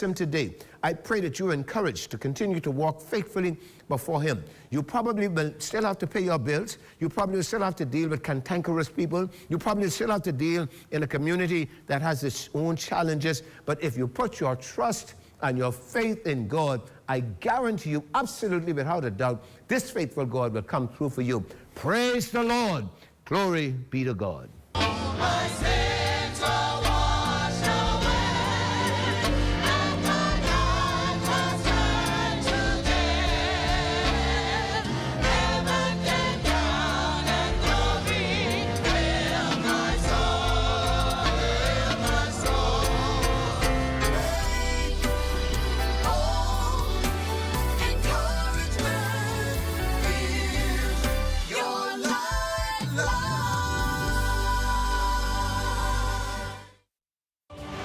Him today. I pray that you're encouraged to continue to walk faithfully before him. You probably will still have to pay your bills. You probably will still have to deal with cantankerous people. You probably still have to deal in a community that has its own challenges. But if you put your trust and your faith in God, I guarantee you absolutely without a doubt, this faithful God will come through for you. Praise the Lord. Glory be to God.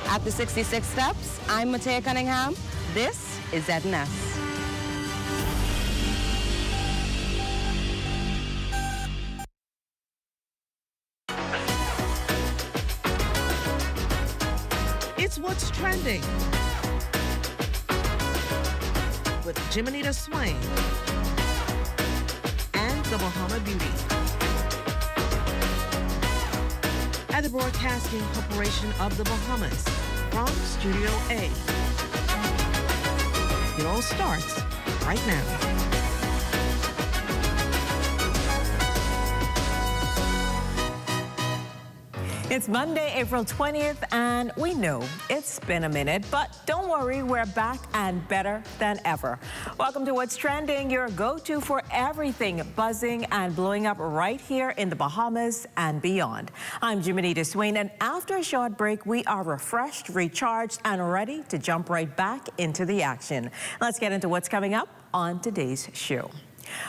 At the 66 Steps, I'm Matea Cunningham. This is ZNS. It's What's Trending with Jiminita Swain and the Bahama Beauty at the Broadcasting Corporation of the Bahamas from Studio A. It all starts right now. It's Monday, April 20th, and we know it's been a minute, but don't worry, we're back and better than ever. Welcome to What's Trending, your go-to for everything buzzing and blowing up right here in the Bahamas and beyond. I'm Jiminita Swain, and after a short break, we are refreshed, recharged, and ready to jump right back into the action. Let's get into what's coming up on today's show.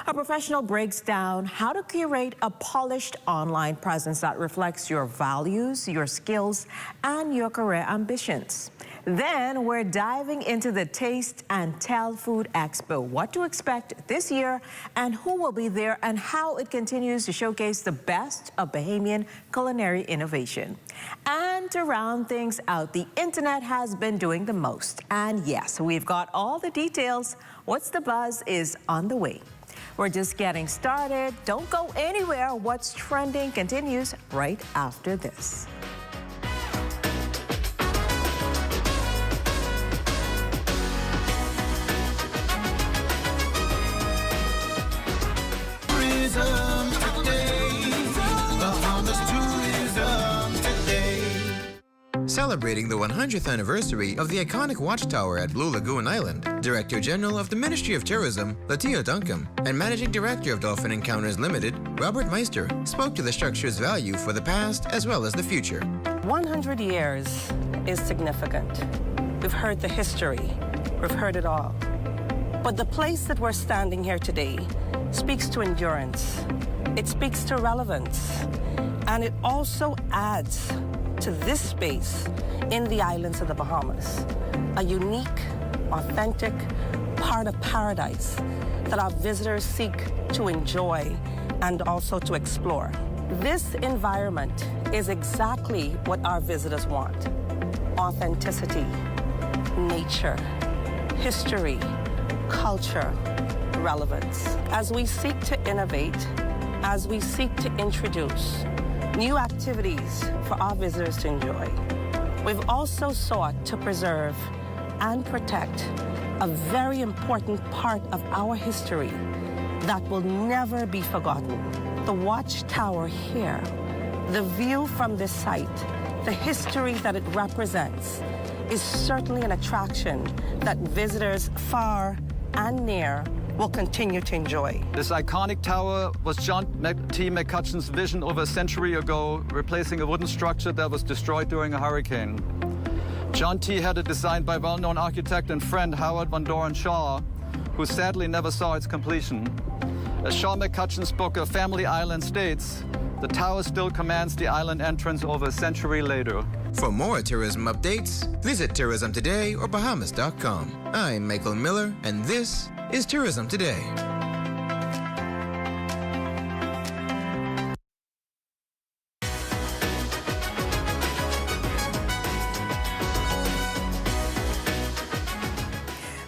A professional breaks down how to curate a polished online presence that reflects your values, your skills, and your career ambitions. Then we're diving into the Taste and Tell Food Expo, what to expect this year and who will be there and how it continues to showcase the best of Bahamian culinary innovation. And to round things out, the internet has been doing the most. And yes, we've got all the details. What's the Buzz is on the way. We're just getting started. Don't go anywhere. What's Trending continues right after this. Tourism today. Bahamas tourism today. Celebrating the 100th anniversary of the iconic Watchtower at Blue Lagoon Island, Director General of the Ministry of Tourism, Latia Duncombe, and Managing Director of Dolphin Encounters Limited, Robert Meister, spoke to the structure's value for the past as well as the future. 100 years is significant. We've heard the history, we've heard it all. But the place that we're standing here today speaks to endurance, it speaks to relevance, and it also adds to this space in the islands of the Bahamas, a unique, authentic part of paradise that our visitors seek to enjoy and also to explore. This environment is exactly what our visitors want: authenticity, nature, history, culture, relevance. As we seek to innovate, as we seek to introduce new activities for our visitors to enjoy, we've also sought to preserve and protect a very important part of our history that will never be forgotten. The Watchtower here, the view from this site, the history that it represents, is certainly an attraction that visitors far and near will continue to enjoy. This iconic tower was John T. McCutcheon's vision over a century ago, replacing a wooden structure that was destroyed during a hurricane. John T. had it designed by well-known architect and friend Howard Van Doren Shaw, who sadly never saw its completion. As Shaw McCutcheon's book, A Family Island, states, the tower still commands the island entrance over a century later. For more tourism updates, visit Tourism Today or Bahamas.com. I'm Michael Miller, and this is Tourism Today.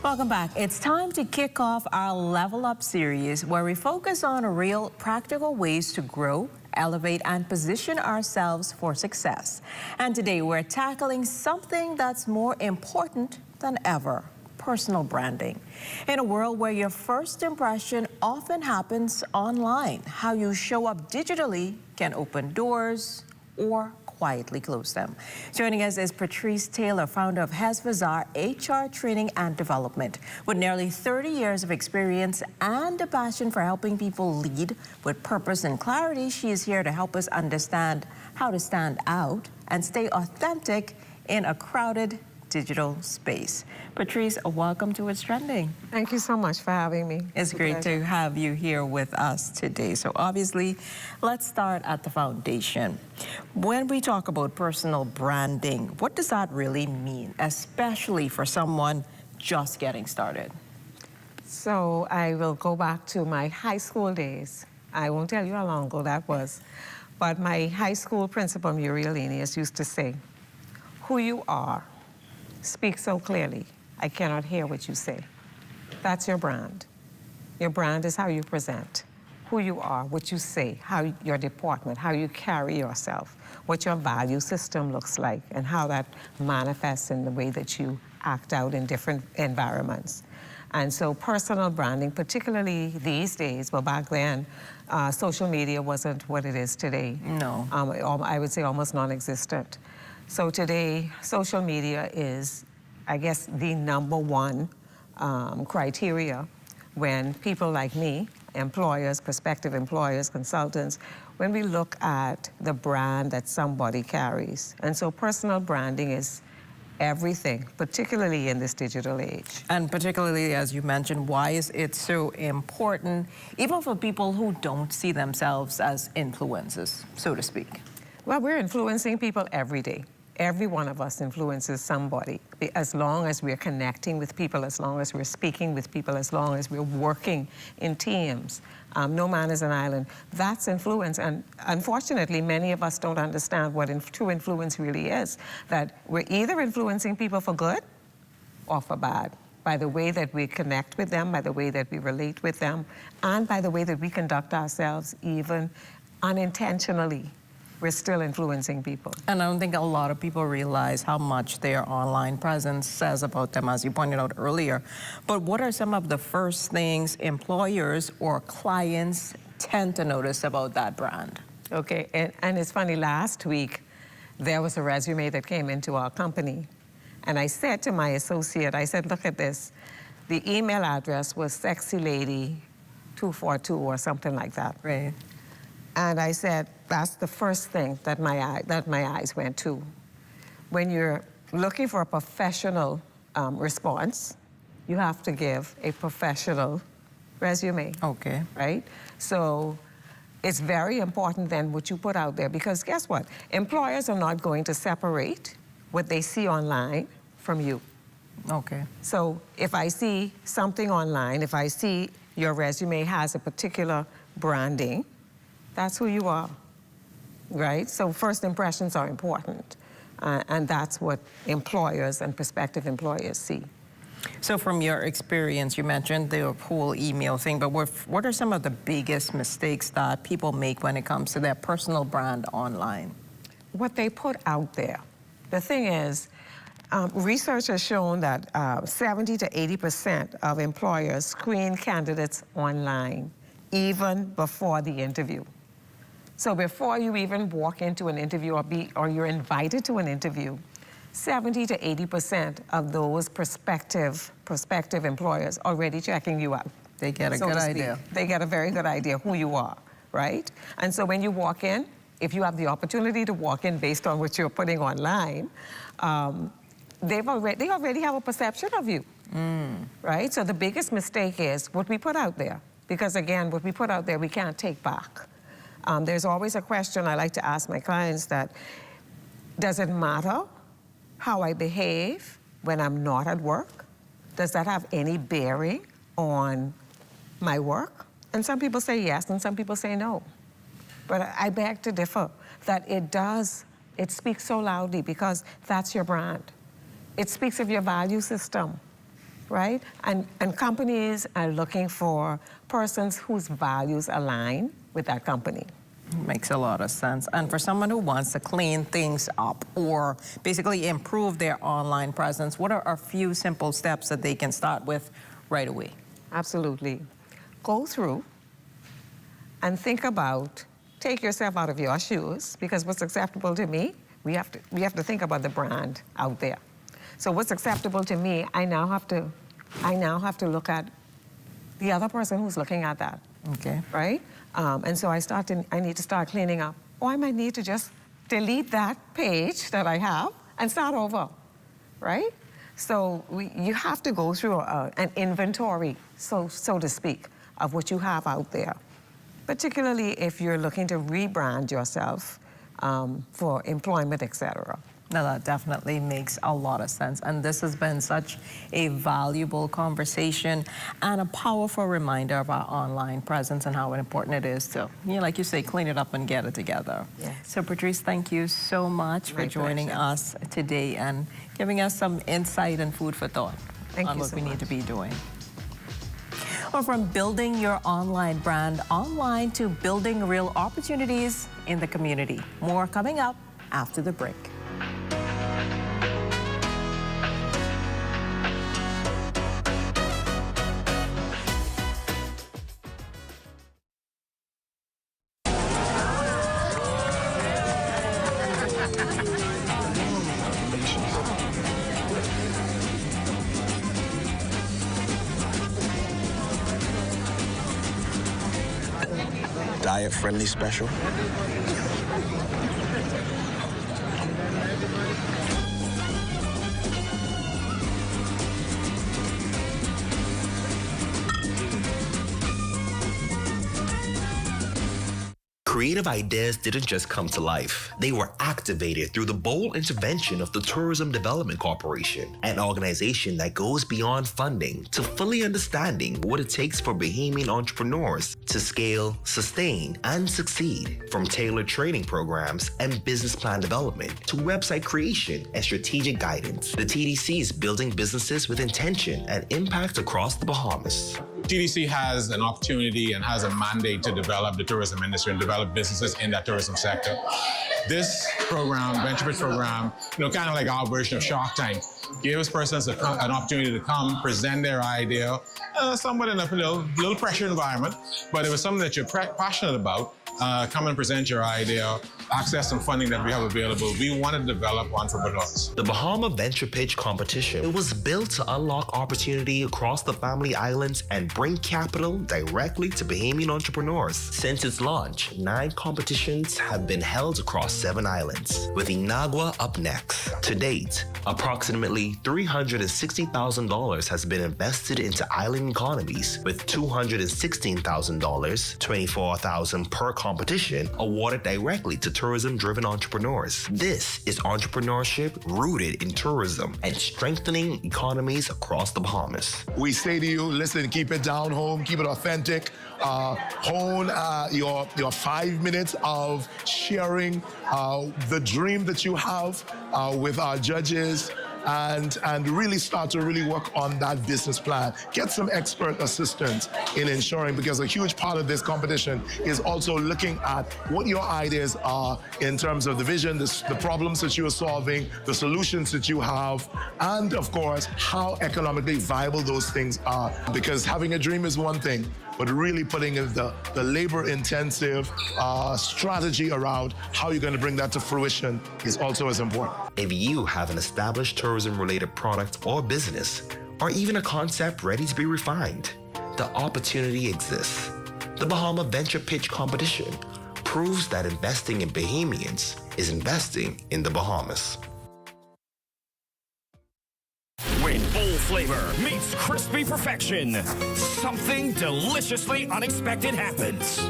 Welcome back. It's time to kick off our Level Up series where we focus on real practical ways to grow, elevate, and position ourselves for success. And today we're tackling something that's more important than ever: personal branding. In a world where your first impression often happens online, how you show up digitally can open doors or quietly close them. Joining us is Patrice Taylor, founder of Hezbazaar HR Training and Development. With nearly 30 years of experience and a passion for helping people lead with purpose and clarity, she is here to help us understand how to stand out and stay authentic in a crowded digital space. Patrice, welcome to What's Trending. Thank you so much for having me. It's great to have you here with us today. So obviously, let's start at the foundation. When we talk about personal branding, what does that really mean, especially for someone just getting started? So I will go back to my high school days. I won't tell you how long ago that was, but my high school principal, Muriel Lenius, used to say, "Who you are, speak so clearly, I cannot hear what you say." That's your brand. Your brand is how you present, who you are, what you say, how your deportment, how you carry yourself, what your value system looks like, and how that manifests in the way that you act out in different environments. And so personal branding, particularly these days, well, back then, social media wasn't what it is today. No. I would say almost non-existent. So today, social media is, I guess, the #1 criteria when people like me, employers, prospective employers, consultants, when we look at the brand that somebody carries. And so personal branding is everything, particularly in this digital age. And particularly, as you mentioned, why is it so important, even for people who don't see themselves as influencers, so to speak? Well, we're influencing people every day. Every one of us influences somebody, as long as we're connecting with people, as long as we're speaking with people, as long as we're working in teams. No man is an island. That's influence, and unfortunately, many of us don't understand what true influence really is, that we're either influencing people for good or for bad, by the way that we connect with them, by the way that we relate with them, and by the way that we conduct ourselves, even unintentionally. We're still influencing people. And I don't think a lot of people realize how much their online presence says about them, as you pointed out earlier. But what are some of the first things employers or clients tend to notice about that brand? Okay, and it's funny, last week, there was a resume that came into our company. And I said to my associate, I said, look at this. The email address was sexylady242 or something like that. Right. And I said, that's the first thing that my eyes went to. When you're looking for a professional response, you have to give a professional resume. Okay. Right? So it's very important then what you put out there, because guess what? Employers are not going to separate what they see online from you. Okay. So if I see something online, if I see your resume has a particular branding, that's who you are, right? So first impressions are important, and that's what employers and prospective employers see. So from your experience, you mentioned the whole email thing, but what are some of the biggest mistakes that people make when it comes to their personal brand online? What they put out there. The thing is, research has shown that 70 to 80% of employers screen candidates online, even before the interview. So before you even walk into an interview or you're invited to an interview, 70 to 80% of those prospective employers already checking you out. They get a good idea. They get a very good idea who you are, right? And so when you walk in, if you have the opportunity to walk in based on what you're putting online, they already have a perception of you, right? So the biggest mistake is what we put out there. Because again, what we put out there, we can't take back. There's always a question I like to ask my clients that, does it matter how I behave when I'm not at work? Does that have any bearing on my work? And some people say yes, and some people say no. But I beg to differ that it does. It speaks so loudly because that's your brand. It speaks of your value system. right? And companies are looking for persons whose values align with that company. Makes a lot of sense. And for someone who wants to clean things up or basically improve their online presence, what are a few simple steps that they can start with right away? Absolutely. Go through and think about, take yourself out of your shoes, because what's acceptable to me, we have to think about the brand out there. So what's acceptable to me, I now have to look at the other person who's looking at that. Okay. Right? And so I need to start cleaning up. Or I might need to just delete that page that I have and start over, right? So you have to go through an inventory, so to speak, of what you have out there, particularly if you're looking to rebrand yourself for employment, etc. Now, that definitely makes a lot of sense. And this has been such a valuable conversation and a powerful reminder of our online presence and how important it is to, like you say, clean it up and get it together. Yes. So, Patrice, thank you so much for joining us today and giving us some insight and food for thought on what we need to be doing. Well, from building your online brand online to building real opportunities in the community. More coming up after the break. Diet-friendly special. Creative ideas didn't just come to life. They were activated through the bold intervention of the Tourism Development Corporation, an organization that goes beyond funding to fully understanding what it takes for Bahamian entrepreneurs to scale, sustain, and succeed. From tailored training programs and business plan development to website creation and strategic guidance, the TDC is building businesses with intention and impact across the Bahamas. TDC has an opportunity and has a mandate to develop the tourism industry and develop businesses in that tourism sector. This program, Venture Pitch program, kind of like our version of Shark Tank, gives persons an opportunity to come, present their idea, somewhat in a little pressure environment, but if it's something that you're passionate about, come and present your idea, access some funding that we have available. We want to develop entrepreneurs. The Bahama Venture Pitch Competition, it was built to unlock opportunity across the Family Islands and bring capital directly to Bahamian entrepreneurs. Since its launch, 9 competitions have been held across 7 islands, with Inagua up next. To date, approximately $360,000 has been invested into island economies, with $216,000, $24,000 per competition, awarded directly to tourism-driven entrepreneurs. This is entrepreneurship rooted in tourism and strengthening economies across the Bahamas. We say to you, listen, keep it down home, keep it authentic, hone your 5 minutes of sharing the dream that you have with our judges, and really start to work on that business plan. Get some expert assistance in ensuring, because a huge part of this competition is also looking at what your ideas are in terms of the vision, the problems that you are solving, the solutions that you have, and of course, how economically viable those things are. Because having a dream is one thing, but really putting in the labor-intensive strategy around how you're going to bring that to fruition is also as important. If you have an established tourism-related product or business, or even a concept ready to be refined, the opportunity exists. The Bahama Venture Pitch Competition proves that investing in Bahamians is investing in the Bahamas. When bold flavor meets crispy perfection, something deliciously unexpected happens.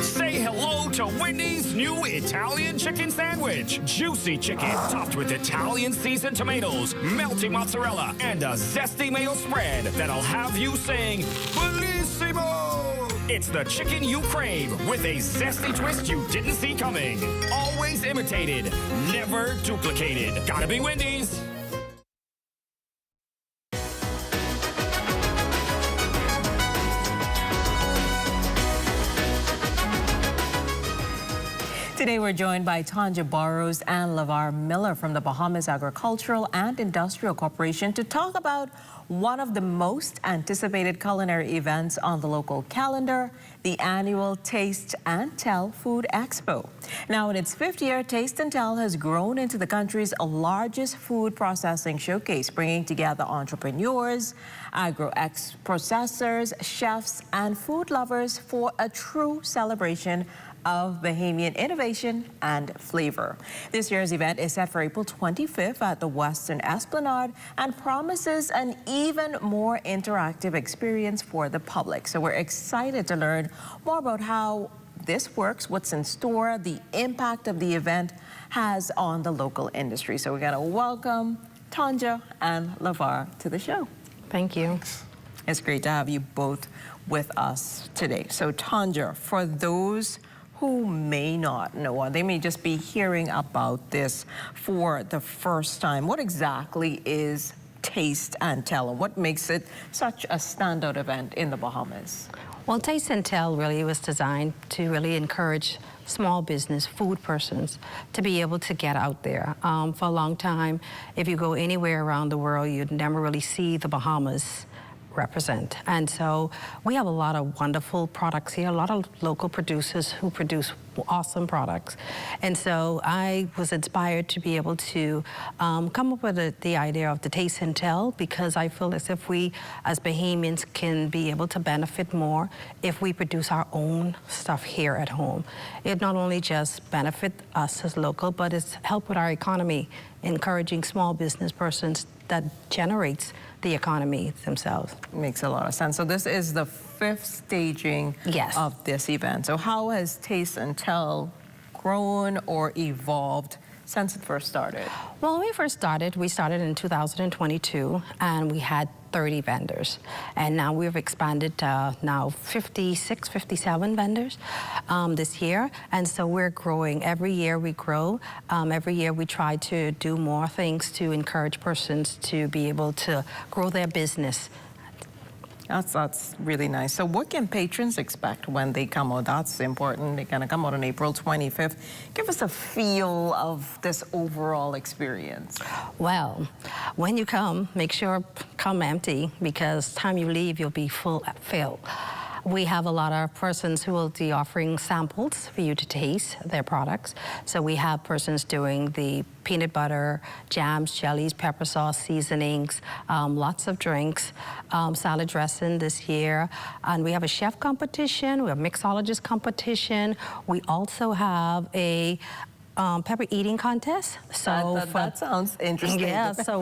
Say hello to Wendy's new Italian chicken sandwich. Juicy chicken topped with Italian seasoned tomatoes, melty mozzarella, and a zesty mayo spread that'll have you saying, Bellissimo! It's the chicken you crave with a zesty twist you didn't see coming. Always imitated, never duplicated. Gotta be Wendy's. Today we're joined by Tanja Burrows and LeVar Miller from the Bahamas Agricultural and Industrial Corporation to talk about one of the most anticipated culinary events on the local calendar, the annual Taste and Tell Food Expo. Now, in its 5th year, Taste and Tell has grown into the country's largest food processing showcase, bringing together entrepreneurs, agro-processors, chefs, and food lovers for a true celebration of Bahamian innovation and flavor. This year's event is set for April 25th at the Western Esplanade and promises an even more interactive experience for the public. So we're excited to learn more about how this works, what's in store, the impact of the event has on the local industry. So we're gonna welcome Tanja and LeVar to the show. Thank you. It's great to have you both with us today. So Tanja, for those who may not know, or they may just be hearing about this for the first time, what exactly is Taste and Tell, and what makes it such a standout event in the Bahamas? Well, Taste and Tell really was designed to really encourage small business food persons to be able to get out there. For a long time, if you go anywhere around the world, you'd never really see the Bahamas represent. And so we have a lot of wonderful products here, a lot of local producers who produce awesome products. And so I was inspired to be able to come up with the idea of the Taste and Tell, because I feel as if we as Bahamians can be able to benefit more if we produce our own stuff here at home. It not only just benefit us as local, but it's help with our economy, encouraging small business persons that generates the economy themselves. Makes a lot of sense. So this is the 5th staging of this event. So how has Taste and Tell grown or evolved since it first started? Well, when we started in 2022, and we had 30 vendors. And now we've expanded to now 56, 57 vendors this year. And so we're growing. Every year we grow. Every year we try to do more things to encourage persons to be able to grow their business. That's really nice. So what can patrons expect when they come out? That's important. They're gonna come out on April 25th. Give us a feel of this overall experience. Well, when you come, make sure come empty, because time you leave, you'll be filled. We have a lot of persons who will be offering samples for you to taste their products. So we have persons doing the peanut butter, jams, jellies, pepper sauce, seasonings, lots of drinks, salad dressing this year. And we have a chef competition, we have mixologist competition. We also have a pepper eating contest. So that sounds interesting. Yeah, so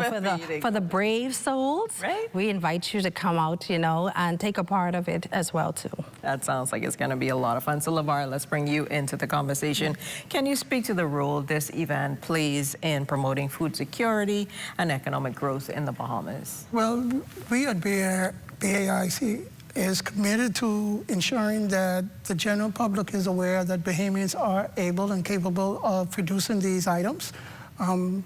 for the brave souls, we invite you to come out, you know, and take a part of it as well too. That sounds like it's going to be a lot of fun. So LeVar, let's bring you into the conversation. Can you speak to the role this event plays in promoting food security and economic growth in the Bahamas? Well, we at BAIC is committed to ensuring that the general public is aware that Bahamians are able and capable of producing these items.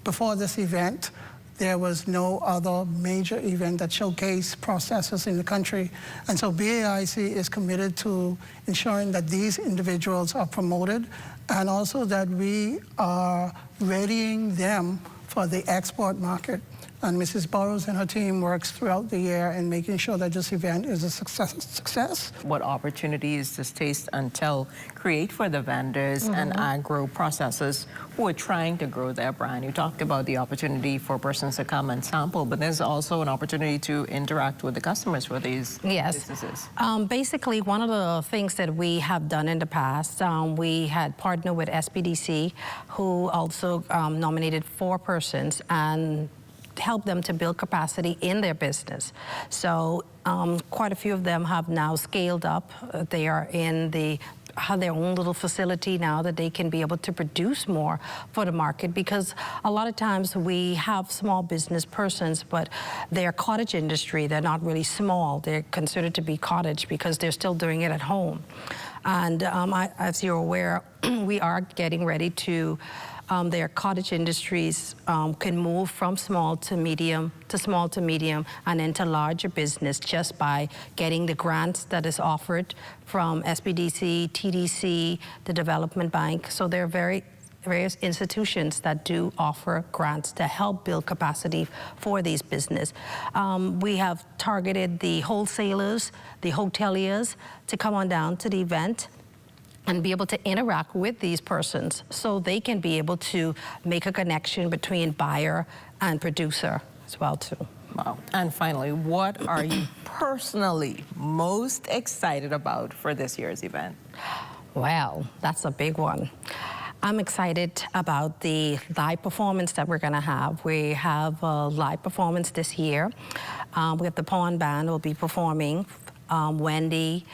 Before this event, there was no other major event that showcased processors in the country. And so BAIC is committed to ensuring that these individuals are promoted, and also that we are readying them for the export market. And Mrs. Burrows and her team works throughout the year in making sure that this event is a success. What opportunities does Taste and Tell create for the vendors and agro-processors who are trying to grow their brand? You talked about the opportunity for persons to come and sample, but there's also an opportunity to interact with the customers for these businesses. Basically, one of the things that we have done in the past, we had partnered with SBDC, who also nominated 4 persons and help them to build capacity in their business. So quite a few of them have now scaled up. They are have their own little facility now that they can be able to produce more for the market, because a lot of times we have small business persons, but they're cottage industry. They're not really small. They're considered to be cottage because they're still doing it at home. And as you're aware, we are getting ready to their cottage industries can move from small to medium, and into larger business just by getting the grants that is offered from SBDC, TDC, the Development Bank. So there are various institutions that do offer grants to help build capacity for these business. We have targeted the wholesalers, the hoteliers to come on down to the event and be able to interact with these persons so they can be able to make a connection between buyer and producer as well too. Wow. And finally, what are you personally most excited about for this year's event? Well, that's a big one. I'm excited about the live performance that we're going to have. We have a live performance this year. We have the Pawn Band will be performing, Wendy,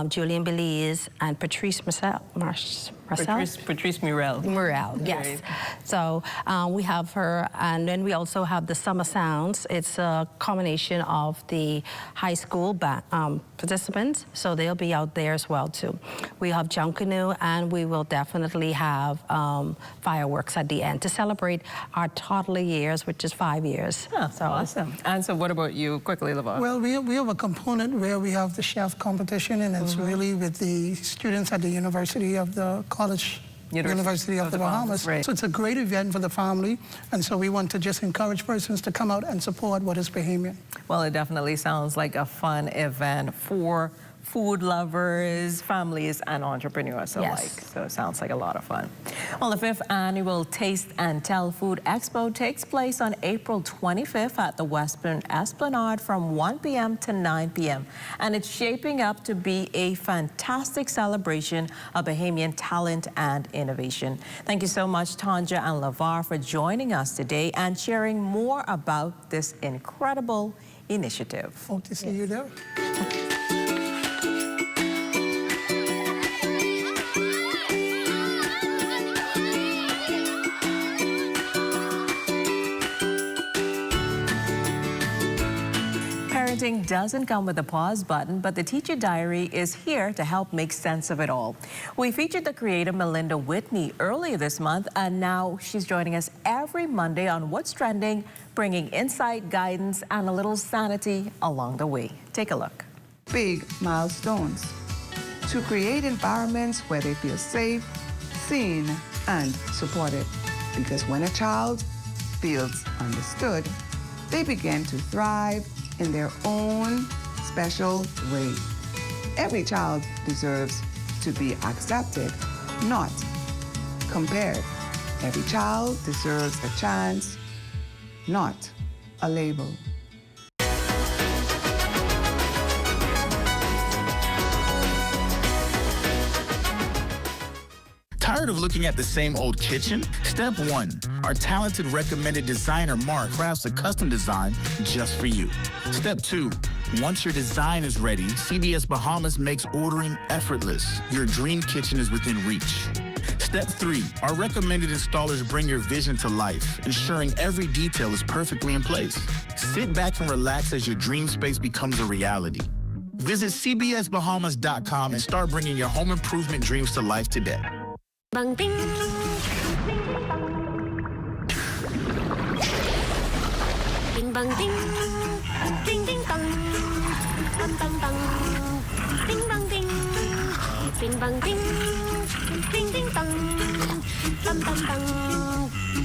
Julian Belize, and Patrice Murrell, yes. Right. So we have her, and then we also have the Summer Sounds. It's a combination of the high school participants, so they'll be out there as well too. We have Junkanoo, and we will definitely have fireworks at the end to celebrate our toddler years, which is 5 years. Oh, so awesome. And so what about you, quickly, LeVar? Well, we have a component where we have the chef competition, and it's really with the students at the University of the University of the Bahamas. Right. So it's a great event for the family, and so we want to just encourage persons to come out and support what is Bahamian. Well, it definitely sounds like a fun event for food lovers, families, and entrepreneurs alike. Yes. So it sounds like a lot of fun. Well, the 5th annual Taste and Tell Food Expo takes place on April 25th at the Western Esplanade from 1 p.m. to 9 p.m. And it's shaping up to be a fantastic celebration of Bahamian talent and innovation. Thank you so much, Tanja and LeVar, for joining us today and sharing more about this incredible initiative. Hope to see you there. Parenting doesn't come with a pause button, but the Teacher Diary is here to help make sense of it all. We featured the creator Melinda Whitney earlier this month, and now she's joining us every Monday on What's Trending, bringing insight, guidance, and a little sanity along the way. Take a look. Big milestones to create environments where they feel safe, seen, and supported. Because when a child feels understood, they begin to thrive in their own special way. Every child deserves to be accepted, not compared. Every child deserves a chance, not a label. Tired of looking at the same old kitchen? Step 1. Our talented recommended designer Mark crafts a custom design just for you. Step 2. Once your design is ready, CBS Bahamas makes ordering effortless. Your dream kitchen is within reach. Step 3. Our recommended installers bring your vision to life, ensuring every detail is perfectly in place. Sit back and relax as your dream space becomes a reality. Visit cbsbahamas.com and start bringing your home improvement dreams to life today. Bang ding. Bing bang ding. Ding ding dong. Bang bang bang. Ding bang ding. Bing bang ding. Ding ding dong. Bang bang bang.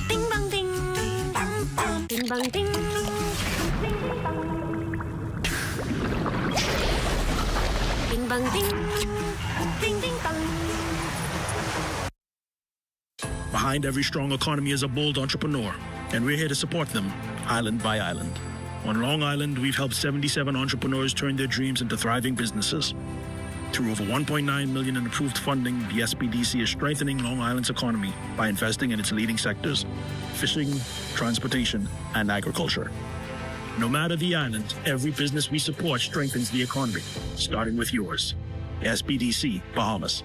Ding bang ding. Bing bang ding. Bing bang ding. Ding ding dong. Behind every strong economy is a bold entrepreneur, and we're here to support them, island by island. On Long Island, we've helped 77 entrepreneurs turn their dreams into thriving businesses. Through over $1.9 million in approved funding, the SBDC is strengthening Long Island's economy by investing in its leading sectors: fishing, transportation, and agriculture. No matter the island, every business we support strengthens the economy, starting with yours. SBDC, Bahamas.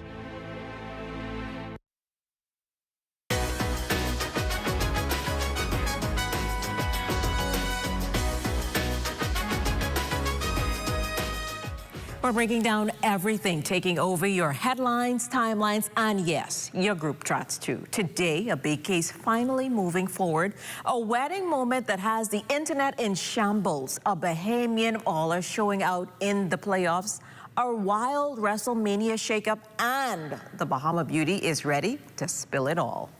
We're breaking down everything, taking over your headlines, timelines, and yes, your group chats too. Today, a big case finally moving forward. A wedding moment that has the internet in shambles. A Bahamian baller showing out in the playoffs. A wild WrestleMania shakeup, and the Bahama Beauty is ready to spill it all.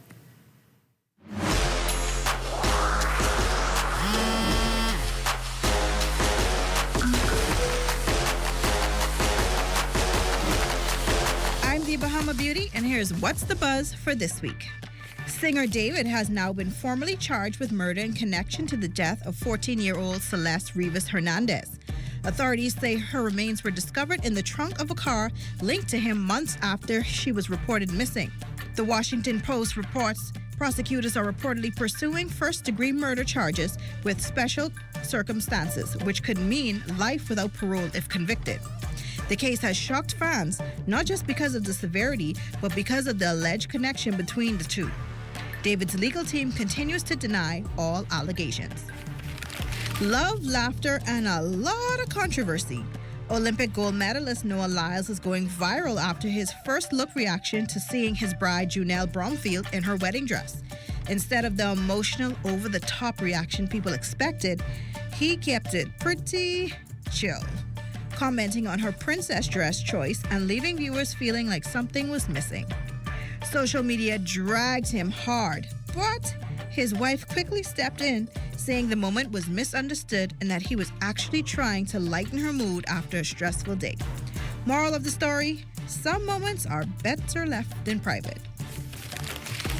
Bahama Beauty, and here's what's the buzz for this week. Singer David has now been formally charged with murder in connection to the death of 14-year-old Celeste Rivas Hernandez. Authorities say her remains were discovered in the trunk of a car linked to him months after she was reported missing. The Washington Post reports prosecutors are reportedly pursuing first-degree murder charges with special circumstances, which could mean life without parole if convicted. The case has shocked fans, not just because of the severity, but because of the alleged connection between the two. David's legal team continues to deny all allegations. Love, laughter, and a lot of controversy. Olympic gold medalist Noah Lyles is going viral after his first look reaction to seeing his bride Junelle Bromfield in her wedding dress. Instead of the emotional, over-the-top reaction people expected, he kept it pretty chill, commenting on her princess dress choice and leaving viewers feeling like something was missing. Social media dragged him hard, but his wife quickly stepped in, saying the moment was misunderstood and that he was actually trying to lighten her mood after a stressful day. Moral of the story, some moments are better left in private.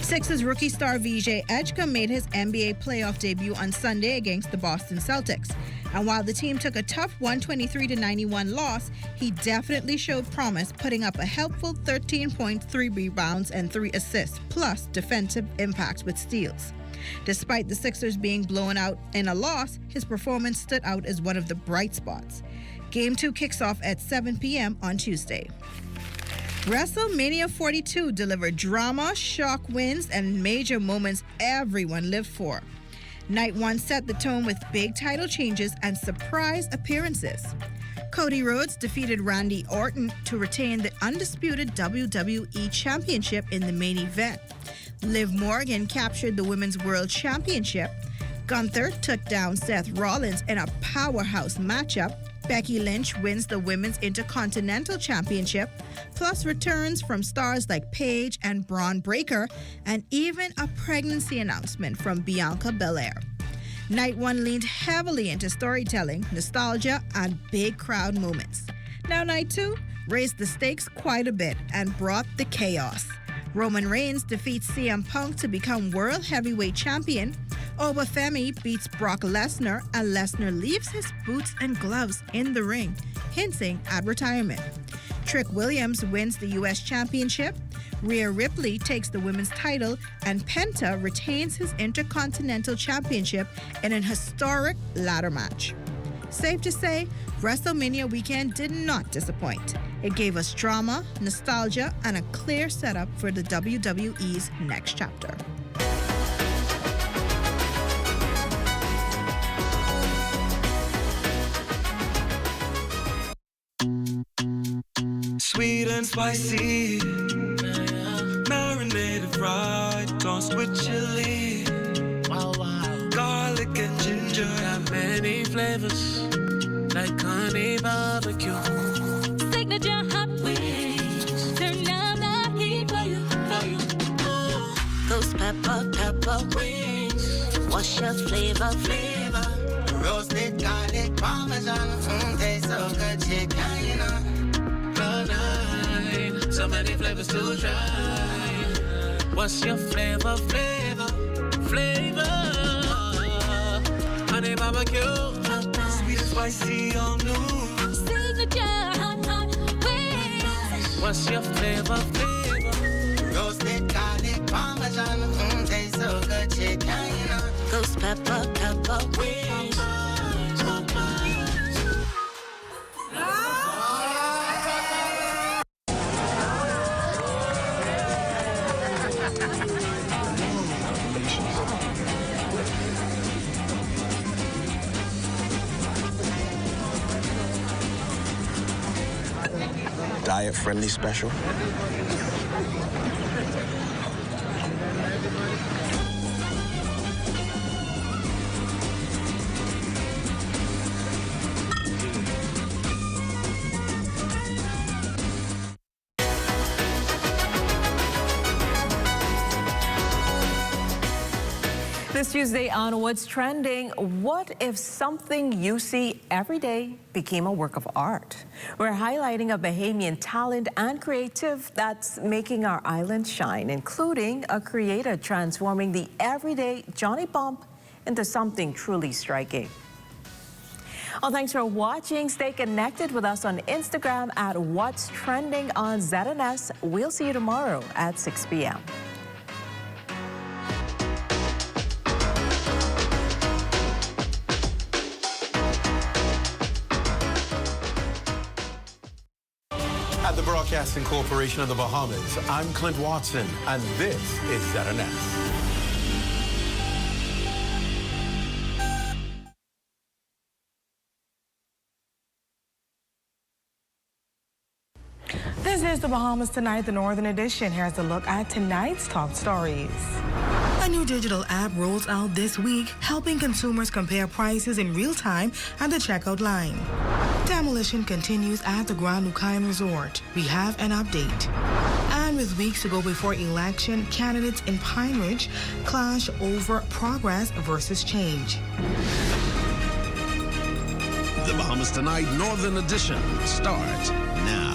Sixers rookie star Vijay Ejka made his NBA playoff debut on Sunday against the Boston Celtics. And while the team took a tough 123-91 loss, he definitely showed promise, putting up a helpful 13.3 rebounds and 3 assists, plus defensive impact with steals. Despite the Sixers being blown out in a loss, his performance stood out as one of the bright spots. Game 2 kicks off at 7 p.m. on Tuesday. WrestleMania 42 delivered drama, shock wins, and major moments everyone lived for. Night 1 set the tone with big title changes and surprise appearances. Cody Rhodes defeated Randy Orton to retain the undisputed WWE Championship in the main event. Liv Morgan captured the Women's World Championship. Gunther took down Seth Rollins in a powerhouse matchup. Becky Lynch wins the Women's Intercontinental Championship, plus returns from stars like Paige and Braun Breaker, and even a pregnancy announcement from Bianca Belair. Night 1 leaned heavily into storytelling, nostalgia, and big crowd moments. Now Night 2 raised the stakes quite a bit and brought the chaos. Roman Reigns defeats CM Punk to become World Heavyweight Champion. Obafemi beats Brock Lesnar, and Lesnar leaves his boots and gloves in the ring, hinting at retirement. Trick Williams wins the U.S. Championship. Rhea Ripley takes the women's title, and Penta retains his Intercontinental Championship in an historic ladder match. Safe to say, WrestleMania weekend did not disappoint. It gave us drama, nostalgia, and a clear setup for the WWE's next chapter. Sweet and spicy, marinated right, tossed with chili. Wow, wow. Garlic and ginger, got many flavors, like honey barbecue. Signature hot wings, turn on the heat for you, for you. Ghost pepper wings, what's your flavor? Roasted garlic parmesan, tastes so good, chicken, you know. So many flavors to try. What's your flavor? Honey barbecue, sweet and spicy, all new. Signature hot wings. What's your flavor? Roasted garlic parmesan, tastes so good, chicken, you know. Ghost pepper wings. diet-friendly special? This Tuesday on What's Trending, what if something you see every day became a work of art? We're highlighting a Bahamian talent and creative that's making our island shine, including a creator transforming the everyday Johnny Bump into something truly striking. Well, thanks for watching. Stay connected with us on Instagram at What's Trending on ZNS. We'll see you tomorrow at 6 p.m. At the Broadcasting Corporation of the Bahamas, I'm Clint Watson, and this is ZNS. This is the Bahamas Tonight, the Northern Edition. Here's a look at tonight's top stories. A new digital app rolls out this week, helping consumers compare prices in real time at the checkout line. Demolition continues at the Grand Lucayan Resort. We have an update. And with weeks to go before election, candidates in Pine Ridge clash over progress versus change. The Bahamas Tonight Northern Edition starts now.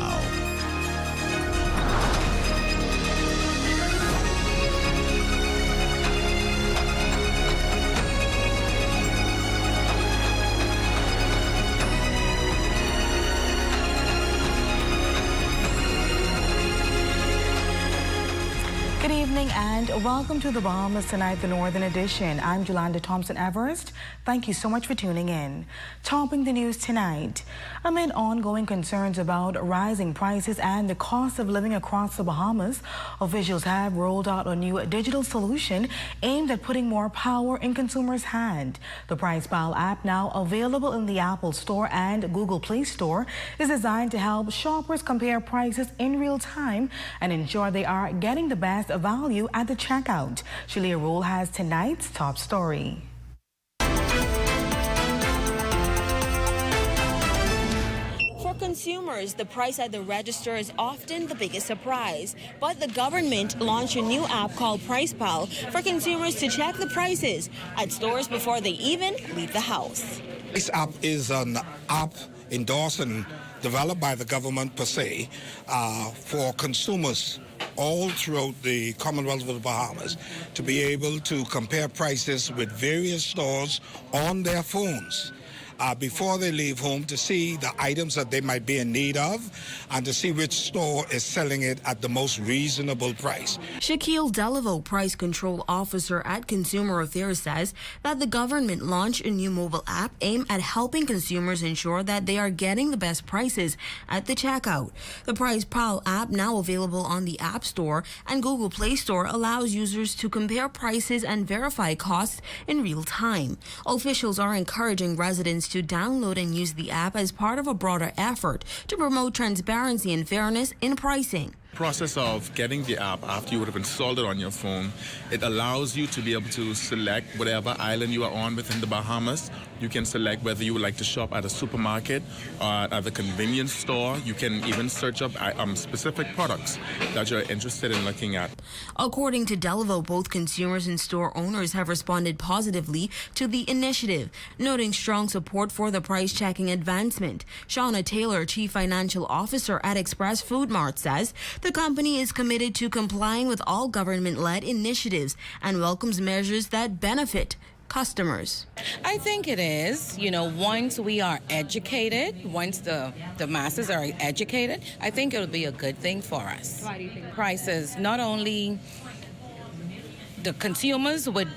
Good evening and welcome to the Bahamas Tonight, the Northern Edition. I'm Jolanda Thompson-Everest. Thank you so much for tuning in. Topping the news tonight, amid ongoing concerns about rising prices and the cost of living across the Bahamas, officials have rolled out a new digital solution aimed at putting more power in consumers' hand. The Price Pal app, now available in the Apple Store and Google Play Store, is designed to help shoppers compare prices in real time and ensure they are getting the best value at the checkout. Shalia Rule has tonight's top story. For consumers, the price at the register is often the biggest surprise. But the government launched a new app called Price Pal for consumers to check the prices at stores before they even leave the house. This app is an app endorsed and developed by the government per se for consumers all throughout the Commonwealth of the Bahamas to be able to compare prices with various stores on their phones before they leave home, to see the items that they might be in need of and to see which store is selling it at the most reasonable price. Shaquille Delaveau, price control officer at Consumer Affairs, says that the government launched a new mobile app aimed at helping consumers ensure that they are getting the best prices at the checkout. The Price Pal app, now available on the App Store and Google Play Store, allows users to compare prices and verify costs in real time. Officials are encouraging residents to download and use the app as part of a broader effort to promote transparency and fairness in pricing. Process of getting the app after you would have installed it on your phone, it allows you to be able to select whatever island you are on within the Bahamas. You can select whether you would like to shop at a supermarket or at a convenience store. You can even search up specific products that you're interested in looking at. According to Delaveau, both consumers and store owners have responded positively to the initiative, noting strong support for the price-checking advancement. Shauna Taylor, Chief Financial Officer at Express Food Mart, says the company is committed to complying with all government-led initiatives and welcomes measures that benefit customers. I think it is. You know, once we are educated, once the masses are educated, I think it'll be a good thing for us. Why do you think? Prices, not only the consumers would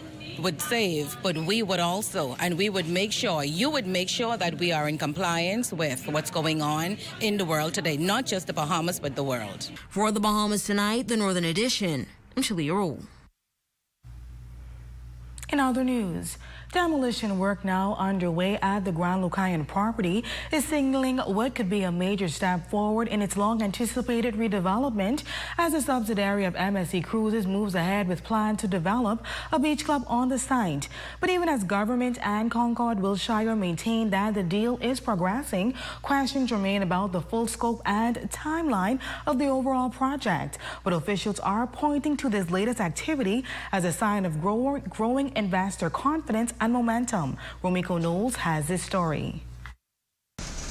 save, but we would also, and we would make sure, you would make sure that we are in compliance with what's going on in the world today, not just the Bahamas, but the world. For the Bahamas Tonight, the Northern Edition, I'm Shalia Rule. In other news, Demolition work now underway at the Grand Lucayan property is signaling what could be a major step forward in its long-anticipated redevelopment as a subsidiary of MSC Cruises moves ahead with plans to develop a beach club on the site. But even as government and Concord Wilshire maintain that the deal is progressing, questions remain about the full scope and timeline of the overall project. But officials are pointing to this latest activity as a sign of growing investor confidence and momentum. Romiko Knowles has this story.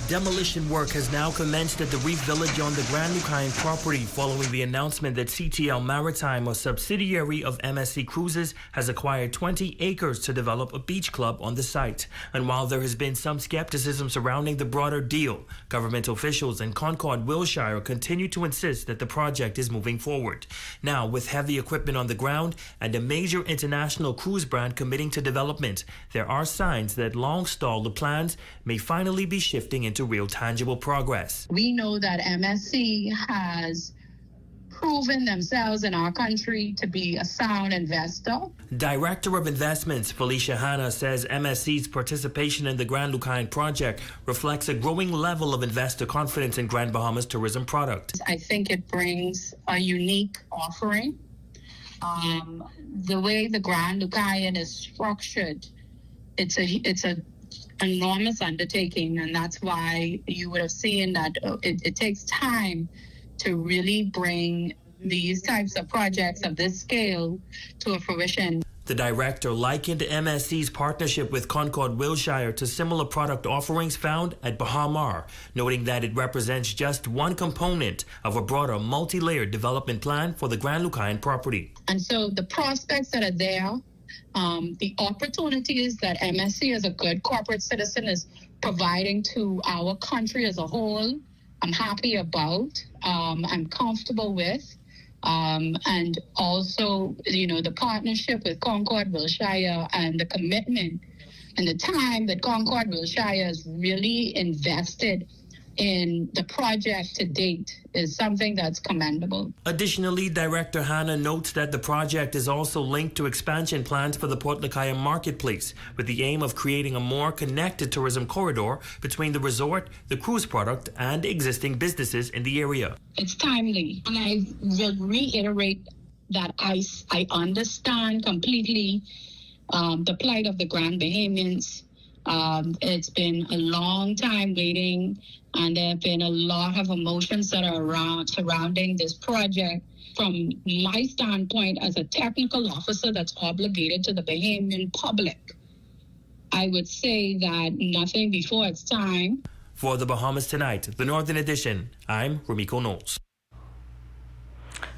Demolition work has now commenced at the Reef Village on the Grand Lucayan property following the announcement that CTL Maritime, a subsidiary of MSC Cruises, has acquired 20 acres to develop a beach club on the site. And while there has been some skepticism surrounding the broader deal, government officials in Concord Wilshire continue to insist that the project is moving forward. Now, with heavy equipment on the ground and a major international cruise brand committing to development, there are signs that long-stalled plans may finally be shifting into real tangible progress. We know that MSC has proven themselves in our country to be a sound investor. Director of Investments Felicia Hanna says MSC's participation in the Grand Lucayan project reflects a growing level of investor confidence in Grand Bahama's tourism product. I think it brings a unique offering. The way the Grand Lucayan is structured, it's a enormous undertaking, and that's why you would have seen that it takes time to really bring these types of projects of this scale to a fruition. The director likened MSC's partnership with Concord Wilshire to similar product offerings found at Bahama, noting that it represents just one component of a broader multi-layered development plan for the Grand Lucayan property. And so the prospects that are there, the opportunities that MSC as a good corporate citizen is providing to our country as a whole, I'm happy about, I'm comfortable with. And also, the partnership with Concord Wilshire and the commitment and the time that Concord Wilshire has really invested in the project to date is something that's commendable. Additionally, Director Hanna notes that the project is also linked to expansion plans for the Port Lucayan marketplace, with the aim of creating a more connected tourism corridor between the resort, the cruise product, and existing businesses in the area. It's timely, and I will reiterate that I understand completely the plight of the Grand Bahamians. It's been a long time waiting, and there have been a lot of emotions that are surrounding this project. From my standpoint as a technical officer that's obligated to the Bahamian public, I would say that nothing before its time. For the Bahamas Tonight, the Northern Edition, I'm Romiko Knowles.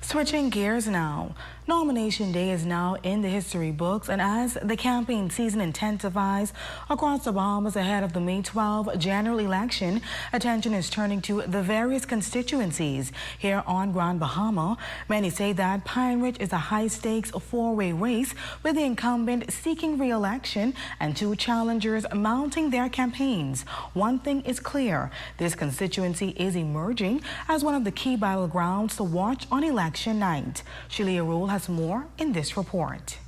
Switching gears now. Nomination Day is now in the history books, and as the campaign season intensifies across the Bahamas ahead of the May 12 general election, attention is turning to the various constituencies here on Grand Bahama. Many say that Pine Ridge is a high-stakes four-way race with the incumbent seeking re-election and two challengers mounting their campaigns. One thing is clear, this constituency is emerging as one of the key battlegrounds to watch on election night. Shelia Rule has more in this report.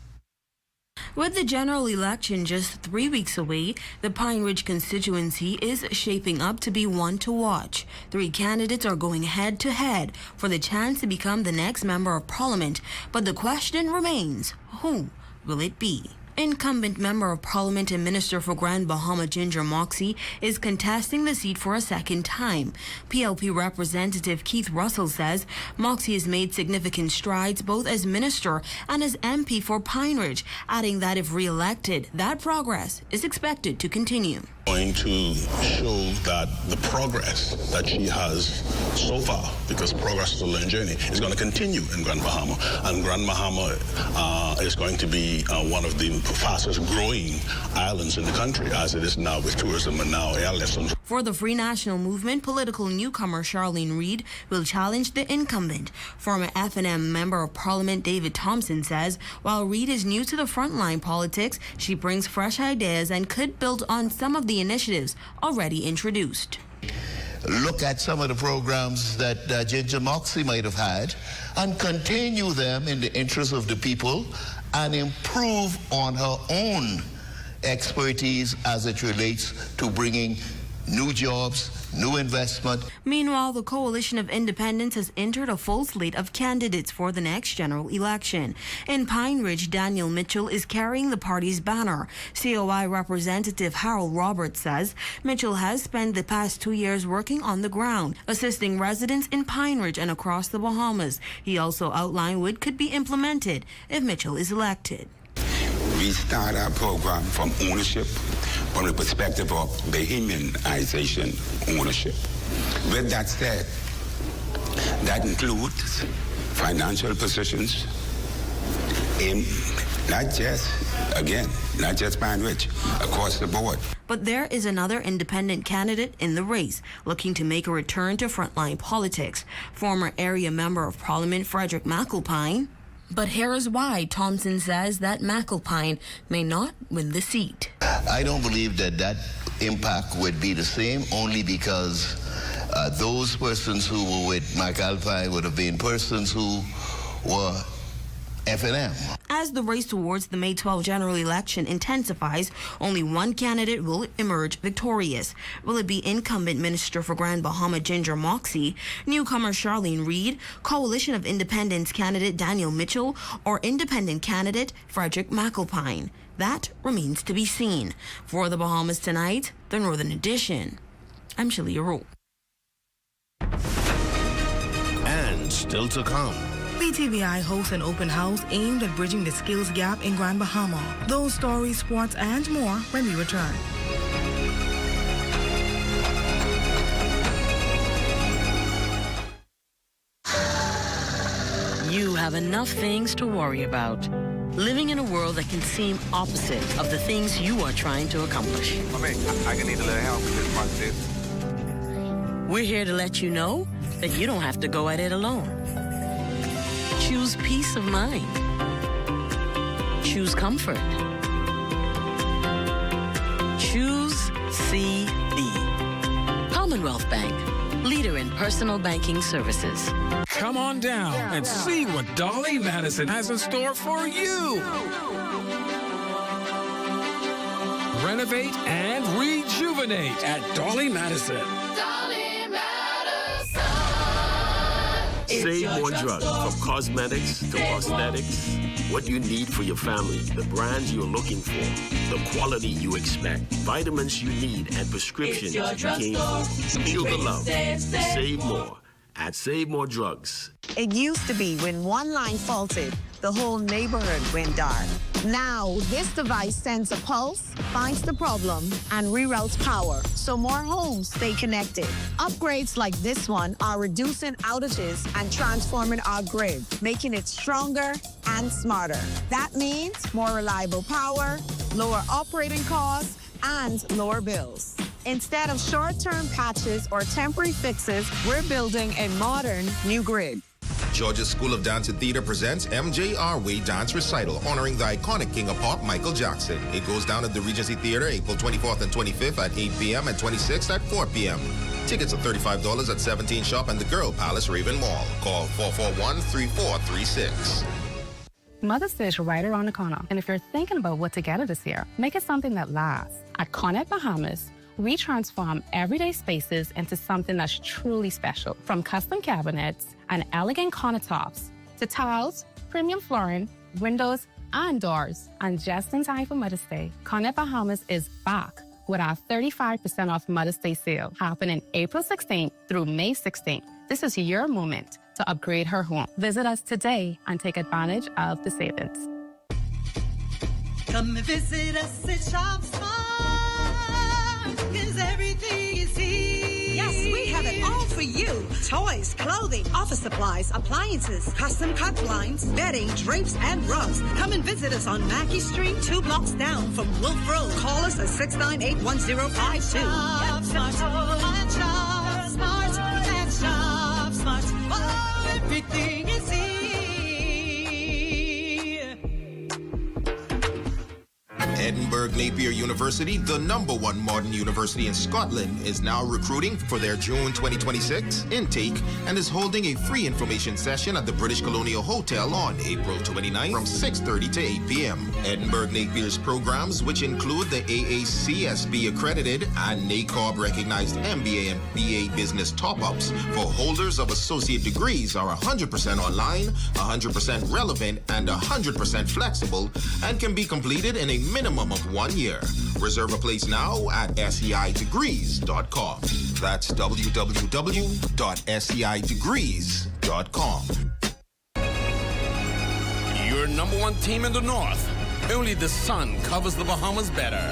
With the general election just 3 weeks away, the Pine Ridge constituency is shaping up to be one to watch. 3 candidates are going head-to-head for the chance to become the next member of parliament. But the question remains, who will it be? Incumbent Member of Parliament and Minister for Grand Bahama Ginger Moxie is contesting the seat for a second time. PLP Representative Keith Russell says Moxie has made significant strides both as Minister and as MP for Pine Ridge, adding that if re-elected, that progress is expected to continue. Going to show that the progress that she has so far, because progress is a learned journey, is going to continue in Grand Bahama. And Grand Bahama is going to be one of the fastest growing islands in the country, as it is now with tourism and now airlifts. For the Free National Movement, political newcomer Charlene Reid will challenge the incumbent. Former F&M Member of Parliament David Thompson says while Reid is new to the frontline politics, she brings fresh ideas and could build on some of the initiatives already introduced. Look at some of the programs that Ginger Moxie might have had and continue them in the interest of the people and improve on her own expertise as it relates to bringing new jobs, new investment. Meanwhile, the Coalition of Independents has entered a full slate of candidates for the next general election. In Pine Ridge, Daniel Mitchell is carrying the party's banner. COI Representative Harold Roberts says Mitchell has spent the past 2 years working on the ground, assisting residents in Pine Ridge and across the Bahamas. He also outlined what could be implemented if Mitchell is elected. We start our program from ownership, from the perspective of Bahamianization ownership. With that said, that includes financial positions in not just Pine Ridge, across the board. But there is another independent candidate in the race looking to make a return to frontline politics. Former area member of Parliament Frederick McAlpine. But here is why Thompson says that McAlpine may not win the seat. I don't believe that impact would be the same, only because those persons who were with McAlpine would have been persons who were F&M. As the race towards the May 12 general election intensifies, only one candidate will emerge victorious. Will it be incumbent Minister for Grand Bahama Ginger Moxie, newcomer Charlene Reed, Coalition of Independents candidate Daniel Mitchell, or independent candidate Frederick McAlpine? That remains to be seen. For the Bahamas Tonight, the Northern Edition, I'm Shalia Rowe. And still to come. BTVI hosts an open house aimed at bridging the skills gap in Grand Bahama. Those stories, sports, and more when we return. You have enough things to worry about. Living in a world that can seem opposite of the things you are trying to accomplish. I can need a little help with this process. We're here to let you know that you don't have to go at it alone. Choose peace of mind. Choose comfort. Choose CB. Commonwealth Bank, leader in personal banking services. Come on down and see what Dolly Madison has in store for you. Renovate and rejuvenate at Dolly Madison. Save more drugs, from cosmetics to prosthetics. What you need for your family, the brands you're looking for, the quality you expect, vitamins you need, and prescriptions you came for. Feel the love. Save more at Save More Drugs. It used to be when one line faulted, the whole neighborhood went dark. Now, this device sends a pulse, finds the problem, and reroutes power, so more homes stay connected. Upgrades like this one are reducing outages and transforming our grid, making it stronger and smarter. That means more reliable power, lower operating costs, and lower bills. Instead of short-term patches or temporary fixes, we're building a modern new grid. Georgia School of Dance and Theater presents MJR Way Dance Recital, honoring the iconic King of Pop, Michael Jackson. It goes down at the Regency Theater April 24th and 25th at 8 p.m. and 26th at 4 p.m. Tickets are $35 at 17 Shop and the Girl Palace Raven Mall. Call 441-3436. Mother's Day is right around the corner, and if you're thinking about what to get her this year, make it something that lasts. At Connect Bahamas, we transform everyday spaces into something that's truly special. From custom cabinets and elegant countertops to tiles, premium flooring, windows, and doors. And just in time for Mother's Day, Connect Bahamas is back with our 35% off Mother's Day sale happening April 16th through May 16th. This is your moment to upgrade her home. Visit us today and take advantage of the savings. Come and visit us at Shop Smart, 'cause everything is here. Yes, we have it all for you. Toys, clothing, office supplies, appliances, custom cut blinds, bedding, drapes, and rugs. Come and visit us on Mackey Street, 2 blocks down from Wolf Road. Call us at 698-1052. Shop Smart, Shop Smart, and Shop Smart. Oh, everything is here. Edinburgh Napier University, the #1 modern university in Scotland, is now recruiting for their June 2026 intake and is holding a free information session at the British Colonial Hotel on April 29 from 6:30 to 8 p.m. Edinburgh Napier's programs, which include the AACSB accredited and NACOB recognized MBA and BA business top-ups for holders of associate degrees, are 100% online, 100% relevant, and 100% flexible, and can be completed in a minimum of 1 year. Reserve a place now at seidegrees.com. That's www.seidegrees.com. Your #1 team in the North. Only the sun covers the Bahamas better.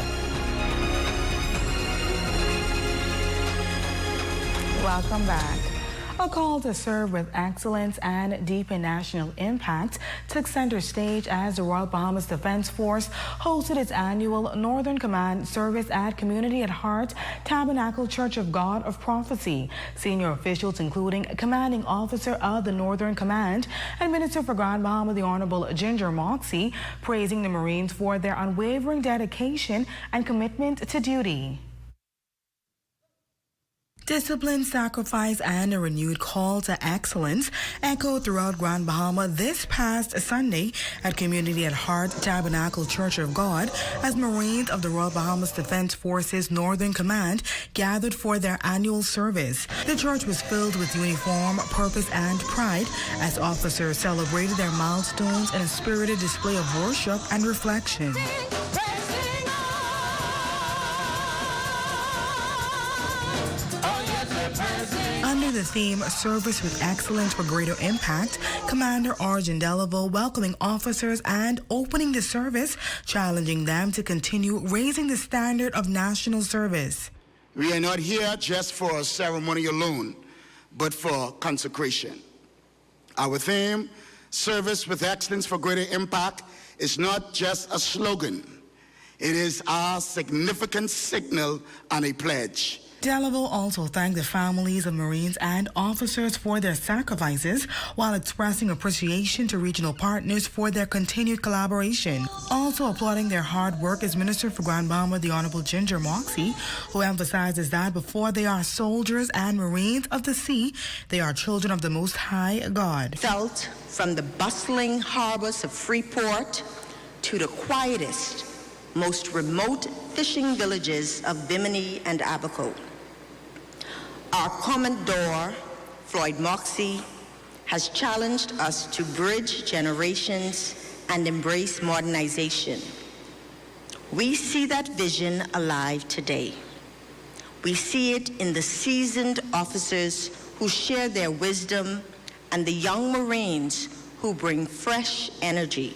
Welcome back. A call to serve with excellence and deepen national impact took center stage as the Royal Bahamas Defense Force hosted its annual Northern Command service at Community at Heart Tabernacle Church of God of Prophecy. Senior officials, including Commanding Officer of the Northern Command and Minister for Grand Bahama, the Honorable Ginger Moxie, praising the Marines for their unwavering dedication and commitment to duty. Discipline, sacrifice, and a renewed call to excellence echoed throughout Grand Bahama this past Sunday at Community at Heart Tabernacle Church of God as Marines of the Royal Bahamas Defense Forces Northern Command gathered for their annual service. The church was filled with uniform, purpose, and pride as officers celebrated their milestones in a spirited display of worship and reflection. Under the theme Service with Excellence for Greater Impact, Commander Arjun Delaveau welcoming officers and opening the service, challenging them to continue raising the standard of national service. We are not here just for a ceremony alone, but for consecration. Our theme, Service with Excellence for Greater Impact, is not just a slogan. It is our significant signal and a pledge. Delaveau also thanked the families of Marines and officers for their sacrifices while expressing appreciation to regional partners for their continued collaboration. Also applauding their hard work is Minister for Grand Bahama, the Honorable Ginger Moxie, who emphasizes that before they are soldiers and Marines of the sea, they are children of the Most High God. Felt from the bustling harbors of Freeport to the quietest, most remote fishing villages of Bimini and Abaco. Our Commodore, Floyd Moxie, has challenged us to bridge generations and embrace modernization. We see that vision alive today. We see it in the seasoned officers who share their wisdom and the young Marines who bring fresh energy.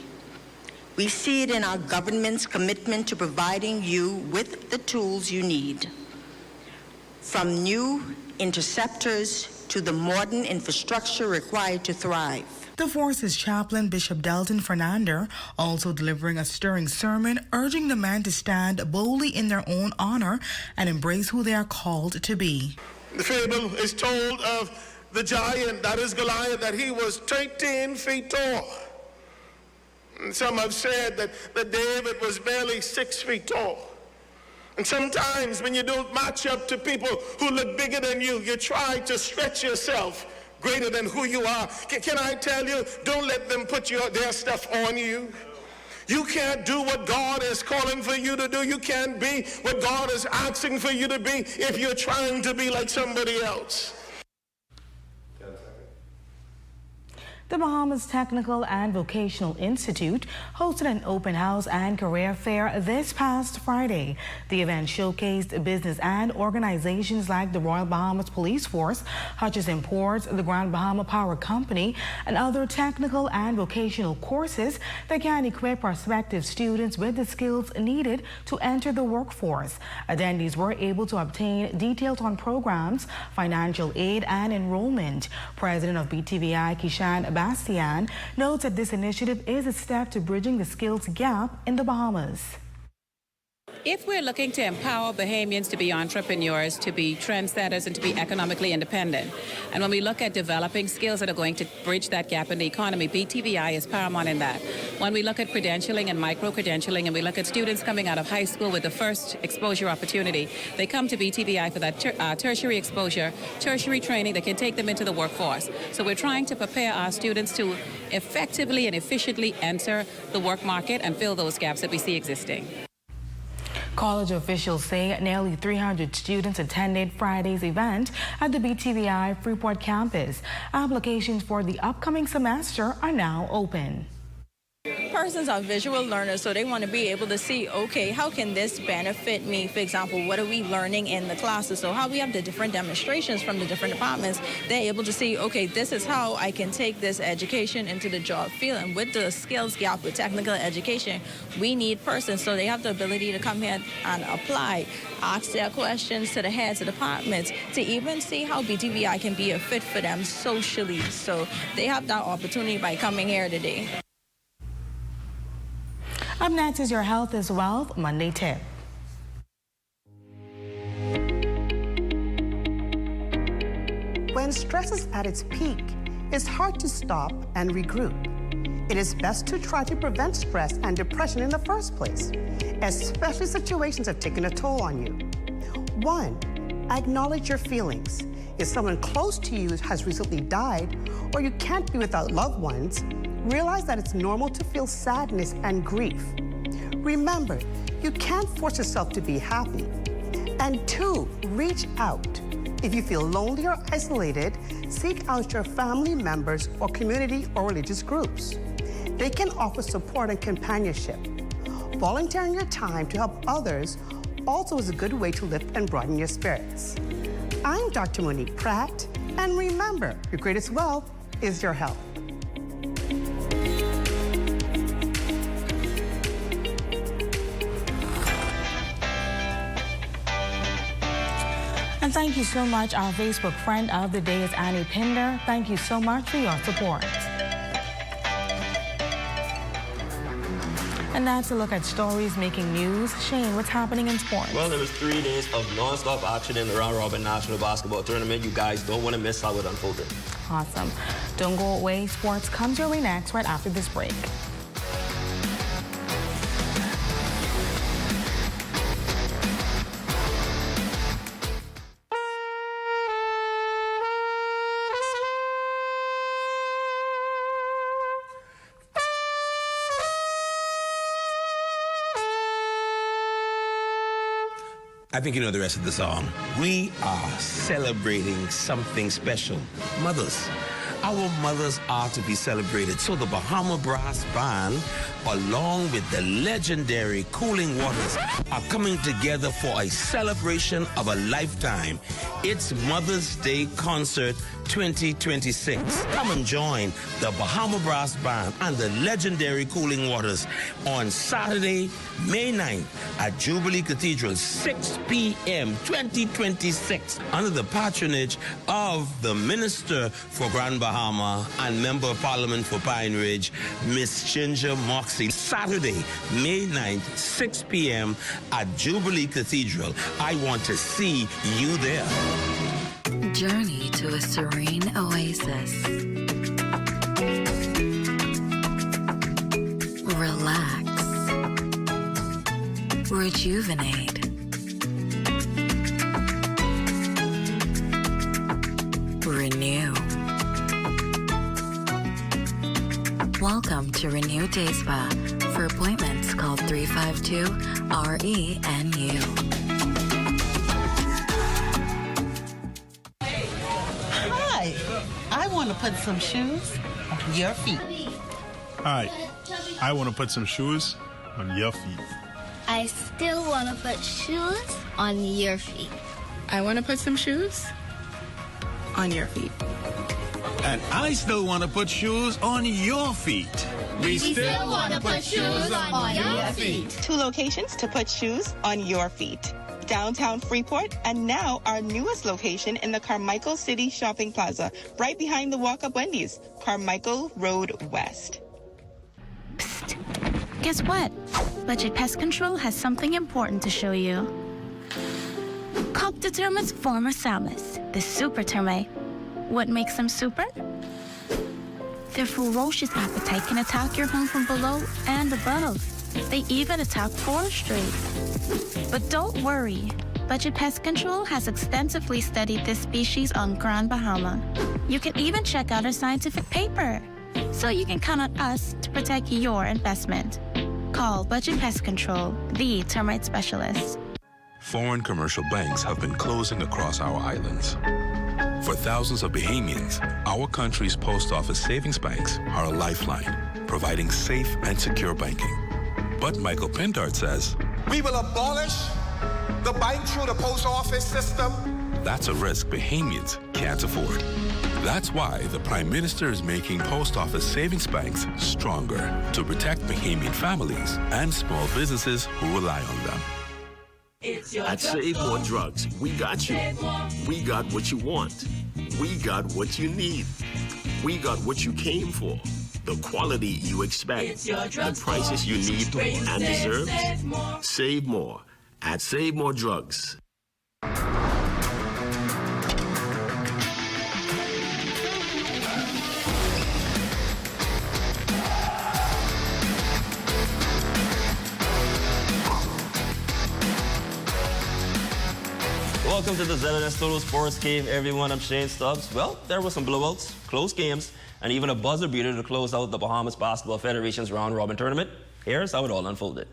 We see it in our government's commitment to providing you with the tools you need. From new interceptors to the modern infrastructure required to thrive. The force's chaplain, Bishop Delton Fernander, also delivering a stirring sermon, urging the men to stand boldly in their own honor and embrace who they are called to be. The fable is told of the giant, that is Goliath, that he was 13 feet tall. And some have said that David was barely 6 feet tall. And sometimes when you don't match up to people who look bigger than you try to stretch yourself greater than who you are. Can I tell you, don't let them put their stuff on you. You can't do what God is calling for you to do. You can't be what God is asking for you to be if you're trying to be like somebody else. The Bahamas Technical and Vocational Institute hosted an open house and career fair this past Friday. The event showcased business and organizations like the Royal Bahamas Police Force, Hutchison Ports, the Grand Bahama Power Company, and other technical and vocational courses that can equip prospective students with the skills needed to enter the workforce. Attendees were able to obtain details on programs, financial aid, and enrollment. President of BTVI, Kishan Bastian, notes that this initiative is a step to bridging the skills gap in the Bahamas. if we're looking to empower Bahamians to be entrepreneurs, to be trendsetters, and to be economically independent, and when we look at developing skills that are going to bridge that gap in the economy, BTVI is paramount in that. When we look at credentialing and micro-credentialing, and we look at students coming out of high school with the first exposure opportunity, they come to BTVI for that tertiary exposure, tertiary training that can take them into the workforce. So we're trying to prepare our students to effectively and efficiently enter the work market and fill those gaps that we see existing. College officials say nearly 300 students attended Friday's event at the BTVI Freeport campus. Applications for the upcoming semester are now open. Persons are visual learners, so they want to be able to see, okay, how can this benefit me? For example, what are we learning in the classes? So how we have the different demonstrations from the different departments, they're able to see, okay, this is how I can take this education into the job field. And with the skills gap with technical education, we need persons, so they have the ability to come here and apply, ask their questions to the heads of departments to even see how BTVI can be a fit for them socially. So they have that opportunity by coming here today. Up next is your Health is Wealth Monday Tip. When stress is at its peak, it's hard to stop and regroup. It is best to try to prevent stress and depression in the first place, especially situations have taken a toll on you. 1, acknowledge your feelings. If someone close to you has recently died, or you can't be without loved ones, realize that it's normal to feel sadness and grief. Remember, you can't force yourself to be happy. And 2, reach out. If you feel lonely or isolated, seek out your family members or community or religious groups. They can offer support and companionship. Volunteering your time to help others also is a good way to lift and broaden your spirits. I'm Dr. Monique Pratt, and remember, your greatest wealth is your health. And thank you so much. Our Facebook friend of the day is Annie Pinder. Thank you so much for your support. And that's a look at stories making news. Shane, what's happening in sports? Well, there was 3 days of non-stop action in the round-robin National Basketball Tournament. You guys don't want to miss how it unfolded. Awesome. Don't go away. Sports comes your way next, right after this break. I think you know the rest of the song. We are celebrating something special. Mothers. Our mothers are to be celebrated. So the Bahama Brass Band, along with the legendary Cooling Waters, are coming together for a celebration of a lifetime. It's Mother's Day Concert 2026. Come and join the Bahama Brass Band and the legendary Cooling Waters on Saturday, May 9th at Jubilee Cathedral, 6 p.m. 2026, under the patronage of the Minister for Grand Bahama and Member of Parliament for Pine Ridge, Miss Ginger Moxie. Saturday, May 9th, 6 p.m. at Jubilee Cathedral. I want to see you there. Journey to a serene oasis. Relax. Rejuvenate. Renew. Welcome to Renew Day Spa. For appointments, call 352-RENU. Hi, I want to put some shoes on your feet. Hi, I want to put some shoes on your feet. I still want to put shoes on your feet. I want to put some shoes on your feet. And I still want to put shoes on your feet. We still want to put shoes on your feet. 2 locations to put shoes on your feet. Downtown Freeport, and now our newest location in the Carmichael City Shopping Plaza, right behind the Walk-Up Wendy's, Carmichael Road West. Psst. Guess what? Budget Pest Control has something important to show you. Cop the termites' former Samus, the super termite. What makes them super? Their ferocious appetite can attack your home from below and above. They even attack forestry. But don't worry. Budget Pest Control has extensively studied this species on Grand Bahama. You can even check out our scientific paper. So you can count on us to protect your investment. Call Budget Pest Control, the termite specialist. Foreign commercial banks have been closing across our islands. For thousands of Bahamians, our country's post office savings banks are a lifeline, providing safe and secure banking. But Michael Pindart says, we will abolish the bank through the post office system. That's a risk Bahamians can't afford. That's why the Prime Minister is making post office savings banks stronger to protect Bahamian families and small businesses who rely on them. At Save More Drugs, we got you. We got what you want. We got what you need. We got what you came for. The quality you expect. The prices you need and deserve. Save more at Save More Drugs. Welcome to the ZNS Total Sports Cave, everyone. I'm Shane Stubbs. Well, there were some blowouts, close games, and even a buzzer beater to close out the Bahamas Basketball Federation's round-robin tournament. Here's how it all unfolded.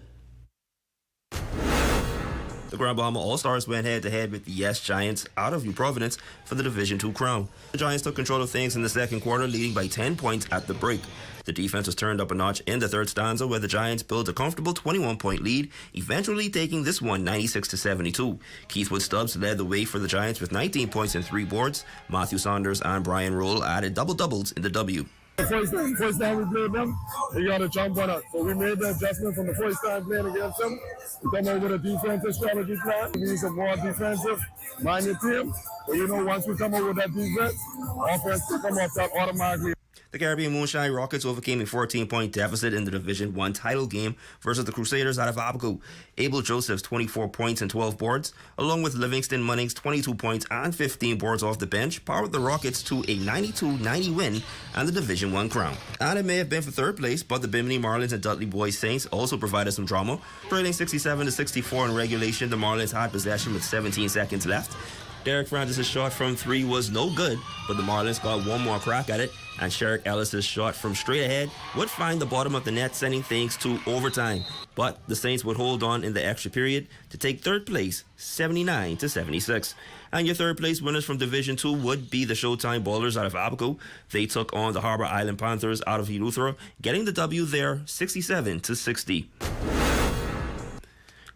The Grand Bahama All-Stars went head-to-head with the Yes Giants out of New Providence for the Division II crown. The Giants took control of things in the second quarter, leading by 10 points at the break. The defense was turned up a notch in the third stanza, where the Giants built a comfortable 21-point lead, eventually taking this one 96-72. Keithwood Stubbs led the way for the Giants with 19 points and 3 boards. Matthew Saunders and Brian Roll added double-doubles in the W. The first time we played them, we got to jump on us. So we made the adjustment from the first time playing against them. We come up with a defensive strategy plan. We need some more defensive-minded team. But you know, once we come up with that defense, offense will come off that automatically. The Caribbean Moonshine Rockets overcame a 14-point deficit in the Division I title game versus the Crusaders out of Abaco. Abel Joseph's 24 points and 12 boards, along with Livingston Munning's 22 points and 15 boards off the bench, powered the Rockets to a 92-90 win and the Division I crown. And it may have been for third place, but the Bimini Marlins and Dudley Boys Saints also provided some drama. Trailing 67-64 in regulation, the Marlins had possession with 17 seconds left. Derek Francis' shot from 3 was no good, but the Marlins got one more crack at it, and Sherrick Ellis' shot from straight ahead would find the bottom of the net, sending things to overtime. But the Saints would hold on in the extra period to take third place, 79-76. And your third place winners from Division II would be the Showtime Ballers out of Abaco. They took on the Harbor Island Panthers out of Eleuthera, getting the W there 67-60.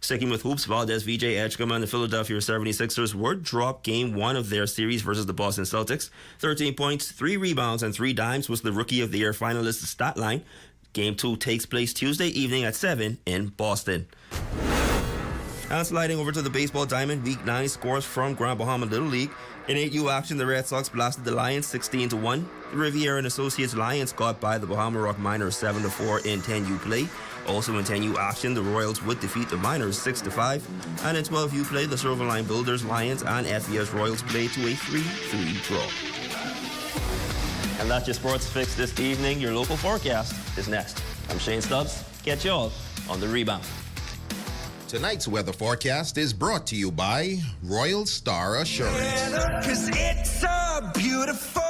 Sticking with hoops, Valdez Vijay Edgecombe and the Philadelphia 76ers would drop Game 1 of their series versus the Boston Celtics. 13 points, 3 rebounds, and 3 dimes was the Rookie of the Year finalist stat line. Game 2 takes place Tuesday evening at 7 in Boston. And sliding over to the baseball diamond, Week 9 scores from Grand Bahama Little League. In 8U action, the Red Sox blasted the Lions 16-1. The Riviera and Associates Lions got by the Bahama Rock Miners 7-4 in 10U play. Also in 10U action, the Royals would defeat the Miners 6-5. And in 12U play, the Silverline Builders, Lions, and FBS Royals played to a 3-3 draw. And that's your sports fix this evening. Your local forecast is next. I'm Shane Stubbs. Catch you all on The Rebound. Tonight's weather forecast is brought to you by Royal Star Assurance. 'Cause it's so beautiful.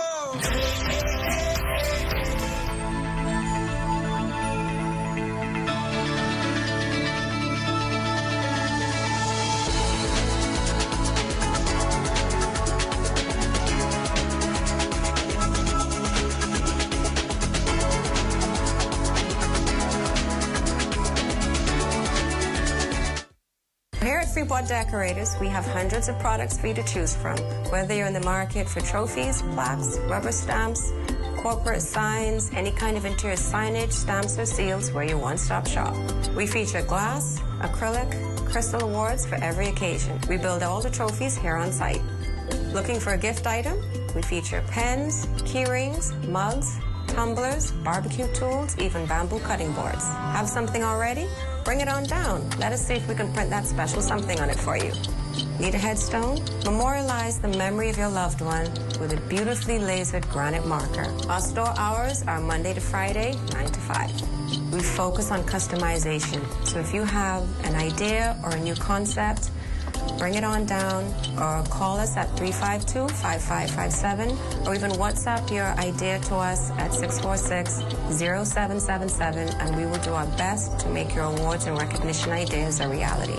Here at Freeport Decorators, we have hundreds of products for you to choose from. Whether you're in the market for trophies, plaques, rubber stamps, corporate signs, any kind of interior signage, stamps, or seals, we're your one-stop shop. We feature glass, acrylic, crystal awards for every occasion. We build all the trophies here on site. Looking for a gift item? We feature pens, key rings, mugs, tumblers, barbecue tools, even bamboo cutting boards. Have something already? bring it on down. Let us see if we can print that special something on it for you. Need a headstone? Memorialize the memory of your loved one with a beautifully lasered granite marker. Our store hours are Monday to Friday, 9 to 5. We focus on customization, so if you have an idea or a new concept, bring it on down or call us at 352-5557 or even WhatsApp your idea to us at 646-0777 and we will do our best to make your awards and recognition ideas a reality.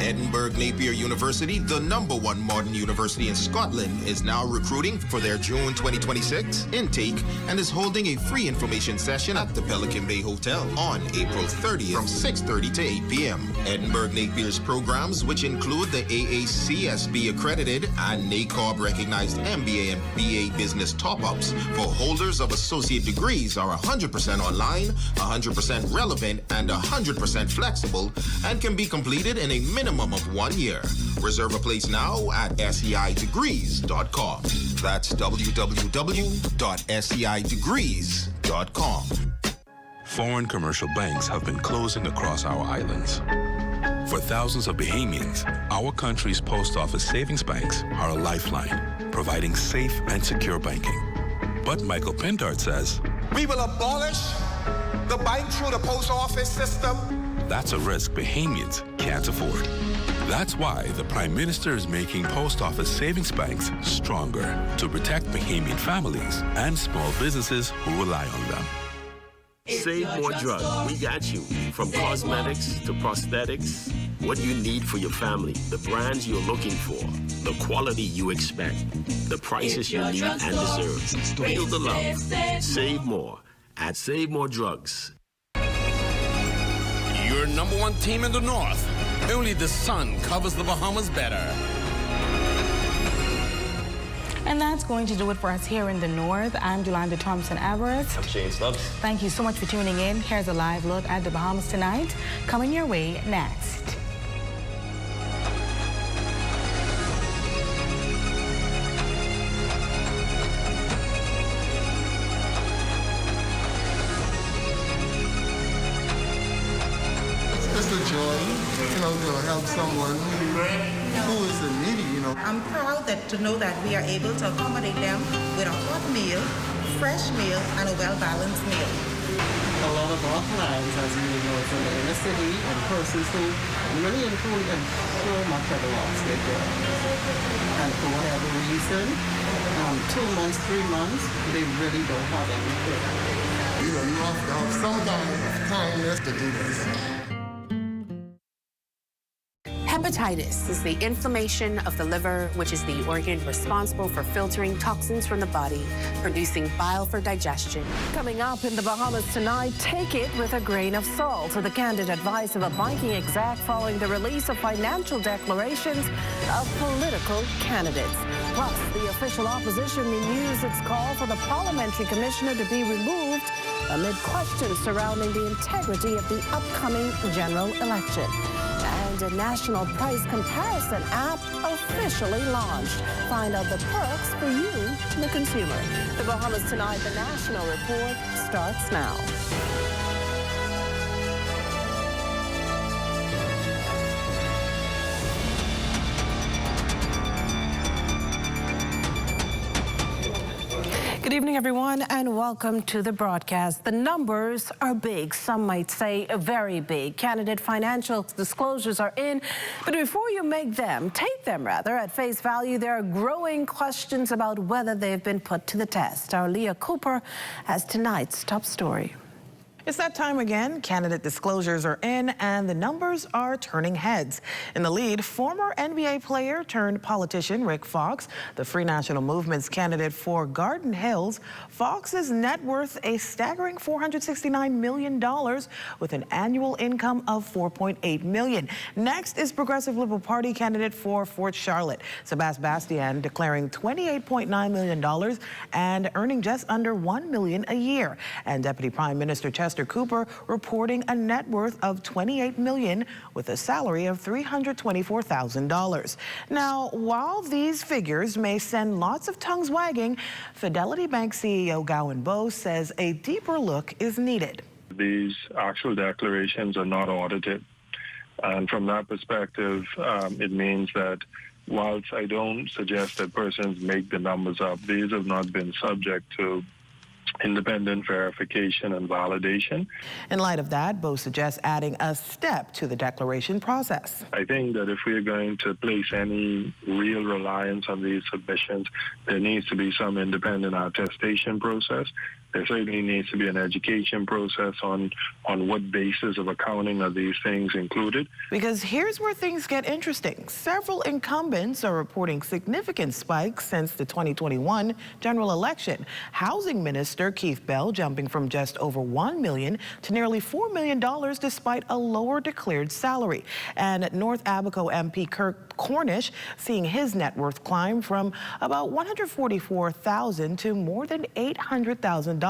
Edinburgh Napier University, the #1 modern university in Scotland, is now recruiting for their June 2026 intake and is holding a free information session at the Pelican Bay Hotel on April 30th from 6:30 to 8 p.m. Edinburgh Napier's programs, which include the AACSB accredited and NACOB recognized MBA and BA business top-ups for holders of associate degrees, are 100% online, 100% relevant, and 100% flexible, and can be completed in a minimum of 1 year. Reserve a place now at seidegrees.com. That's www.seidegrees.com. Foreign commercial banks have been closing across our islands. For thousands of Bahamians, our country's post office savings banks are a lifeline, providing safe and secure banking. But Michael Pindart says, we will abolish the bank through the post office system. That's a risk Bahamians can't afford. That's why the Prime Minister is making post office savings banks stronger to protect Bahamian families and small businesses who rely on them. Save more drugs. We got you. From cosmetics to prosthetics, what you need for your family, the brands you're looking for, the quality you expect, the prices you need and deserve. Feel the love. Save more at Save More Drugs. Your #1 team in the North. Only the sun covers the Bahamas better. And that's going to do it for us here in the North. I'm Yolanda Thompson-Everest. I'm Shane Stubbs. Thank you so much for tuning in. Here's a live look at the Bahamas tonight, coming your way next. It's a joy, to help someone who is in need, I'm proud to know that we are able to accommodate them with a hot meal, fresh meal, and a well-balanced meal. A lot of our clients, as you know, from the inner city and persons who really include and so much of the loss they do. And for whatever reason, 2 months, 3 months, they really don't have anything. You have to have some kind of kindness to do this. Hepatitis is the inflammation of the liver, which is the organ responsible for filtering toxins from the body, producing bile for digestion. Coming up in the Bahamas tonight, take it with a grain of salt. So the candid advice of a banking exec following the release of financial declarations of political candidates. Plus, the official opposition renews its call for the parliamentary commissioner to be removed amid questions surrounding the integrity of the upcoming general election. And a national price comparison app officially launched. Find out the perks for you, the consumer. The Bahamas Tonight, the National Report starts now. Good evening, everyone, and welcome to the broadcast. The numbers are big. Some might say very big. Candidate financial disclosures are in, but before you take them at face value, there are growing questions about whether they've been put to the test. Our Leah Cooper has tonight's top story. It's that time again. Candidate disclosures are in and the numbers are turning heads. In the lead, former NBA player turned politician Rick Fox, the Free National Movement's candidate for Garden Hills. Fox's net worth a staggering $469 million with an annual income of $4.8 million. Next is Progressive Liberal Party candidate for Fort Charlotte, Sebastian, declaring $28.9 million and earning just under $1 million a year. And Deputy Prime Minister Chester Mr. Cooper reporting a net worth of $28 million with a salary of $324,000. Now, while these figures may send lots of tongues wagging, Fidelity Bank CEO Gowan Bowe says a deeper look is needed. These actual declarations are not audited. And from that perspective, it means that whilst I don't suggest that persons make the numbers up, these have not been subject to independent verification and validation. In light of that, Bowe suggests adding a step to the declaration process. I think that if we're going to place any real reliance on these submissions, there needs to be some independent attestation process. There certainly needs to be an education process on what basis of accounting are these things included. Because here's where things get interesting. Several incumbents are reporting significant spikes since the 2021 general election. Housing Minister Keith Bell jumping from just over $1 million to nearly $4 million despite a lower declared salary. And North Abaco MP Kirk Cornish seeing his net worth climb from about $144,000 to more than $800,000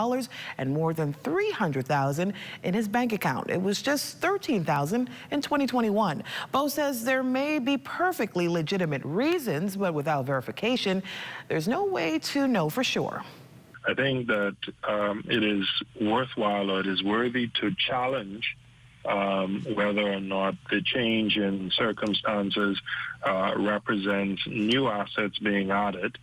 and more than $300,000 in his bank account. It was just $13,000 in 2021. Bowe says there may be perfectly legitimate reasons, but without verification, there's no way to know for sure. I think that it is worthwhile or it is worthy to challenge whether or not the change in circumstances represents new assets being added,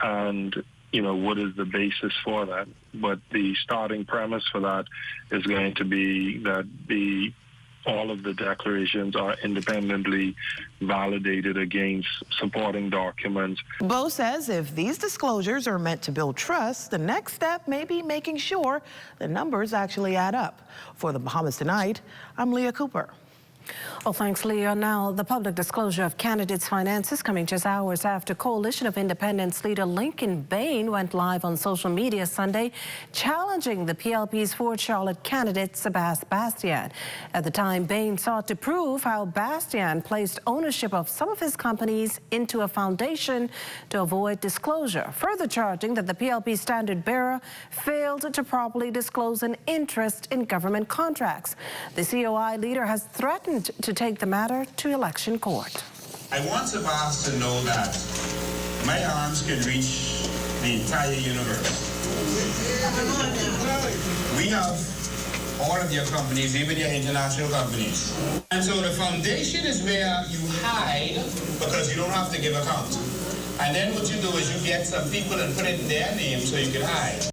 and what is the basis for that. But the starting premise for that is going to be that all of the declarations are independently validated against supporting documents. Bowe says if these disclosures are meant to build trust, the next step may be making sure the numbers actually add up. For the Bahamas Tonight, I'm Leah Cooper. Well, thanks, Leah. Now, the public disclosure of candidates' finances coming just hours after Coalition of Independents leader Lincoln Bain went live on social media Sunday, challenging the PLP's Fort Charlotte candidate, Sebastian. At the time, Bain sought to prove how Bastian placed ownership of some of his companies into a foundation to avoid disclosure, further charging that the PLP standard-bearer failed to properly disclose an interest in government contracts. The COI leader has threatened to take the matter to election court. I want Sebastian to know that my arms can reach the entire universe. We have all of your companies, even your international companies. And so the foundation is where you hide because you don't have to give account. And then what you do is you get some people and put it in their name so you can hide.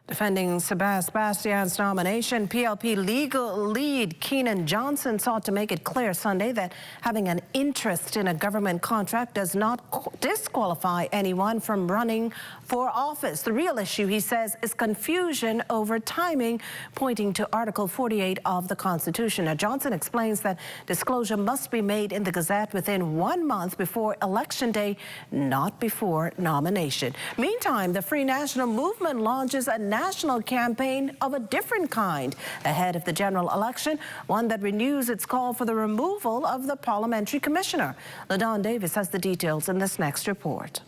Defending Sebastian's nomination, PLP legal lead Keenan Johnson sought to make it clear Sunday that having an interest in a government contract does not disqualify anyone from running for office. The real issue, he says, is confusion over timing, pointing to Article 48 of the Constitution. Now, Johnson explains that disclosure must be made in the Gazette within 1 month before Election Day, not before nomination. Meantime, the Free National Movement launches a national campaign of a different kind ahead of the general election, one that renews its call for the removal of the parliamentary commissioner. LaDon Davis has the details in this next report.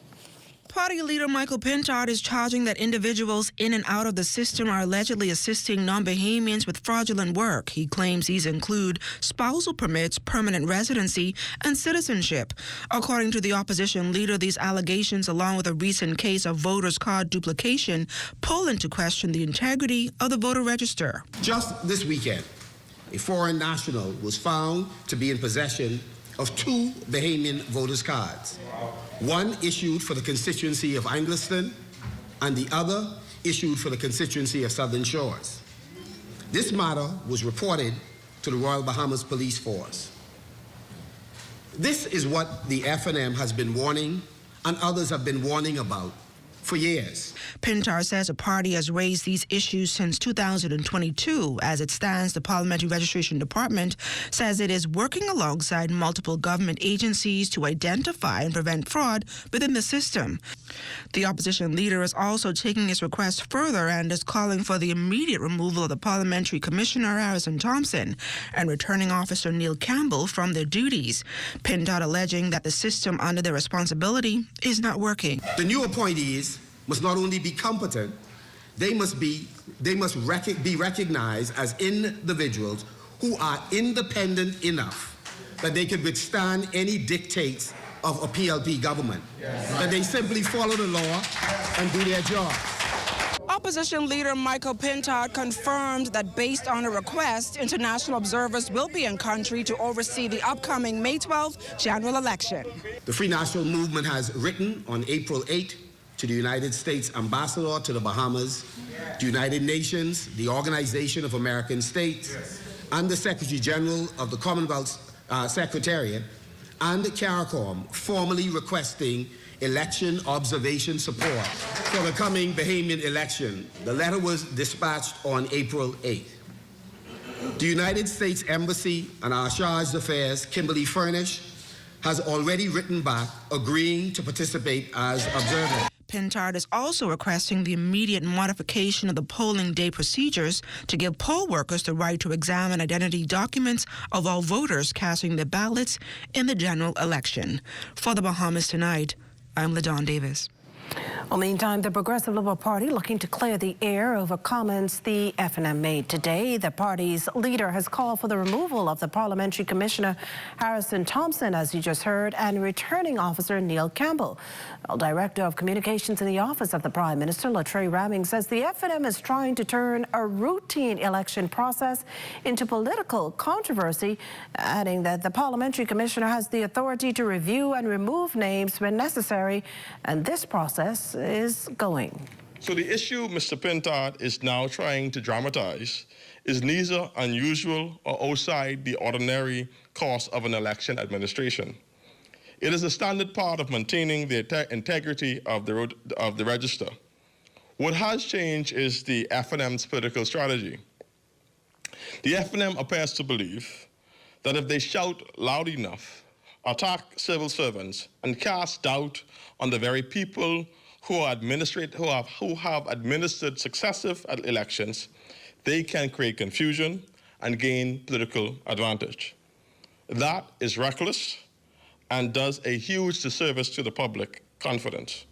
Party leader Michael Pintard is charging that individuals in and out of the system are allegedly assisting non-Bahamians with fraudulent work. He claims these include spousal permits, permanent residency, and citizenship. According to the opposition leader, these allegations, along with a recent case of voters' card duplication, pull into question the integrity of the voter register. Just this weekend, a foreign national was found to be in possession of 2 Bahamian voters' cards. One issued for the constituency of Angliston and the other issued for the constituency of Southern Shores. This matter was reported to the Royal Bahamas Police Force. This is what the FNM has been warning and others have been warning about for years. Pintard says the party has raised these issues since 2022. As it stands, the Parliamentary Registration Department says it is working alongside multiple government agencies to identify and prevent fraud within the system. The opposition leader is also taking his request further and is calling for the immediate removal of the Parliamentary Commissioner, Harrison Thompson, and Returning Officer Neil Campbell from their duties. Pintard alleging that the system under their responsibility is not working. The new appointees must not only be competent, They must be recognized as individuals who are independent enough that they could withstand any dictates of a PLP government. That they simply follow the law and do their job. Opposition leader Michael Pintard confirmed that based on a request, international observers will be in country to oversee the upcoming May 12th general election. The Free National Movement has written on April 8 to the United States Ambassador to the Bahamas, the United Nations, the Organization of American States, and the Secretary General of the Commonwealth Secretariat, and the CARICOM, formally requesting election observation support for the coming Bahamian election. The letter was dispatched on April 8th. The United States Embassy and our Charge d'Affaires, Kimberly Furnish, has already written back agreeing to participate as observer. Pintard is also requesting the immediate modification of the polling day procedures to give poll workers the right to examine identity documents of all voters casting their ballots in the general election. For the Bahamas Tonight, I'm LaDawn Davis. Well, meantime, the Progressive Liberal Party looking to clear the air over comments the FNM made today. The party's leader has called for the removal of the Parliamentary Commissioner Harrison Thompson, as you just heard, and returning officer Neil Campbell. Well, Director of Communications in the Office of the Prime Minister, Latrey Ramming, says the FNM is trying to turn a routine election process into political controversy, adding that the Parliamentary Commissioner has the authority to review and remove names when necessary, and this process is going. So the issue Mr. Pintard is now trying to dramatize is neither unusual or outside the ordinary course of an election administration. It is a standard part of maintaining the integrity of the register. What has changed is the FNM's political strategy. The FNM appears to believe that if they shout loud enough, attack civil servants, and cast doubt on the very people who have administered successive elections, they can create confusion and gain political advantage. That is reckless and does a huge disservice to the public confidence.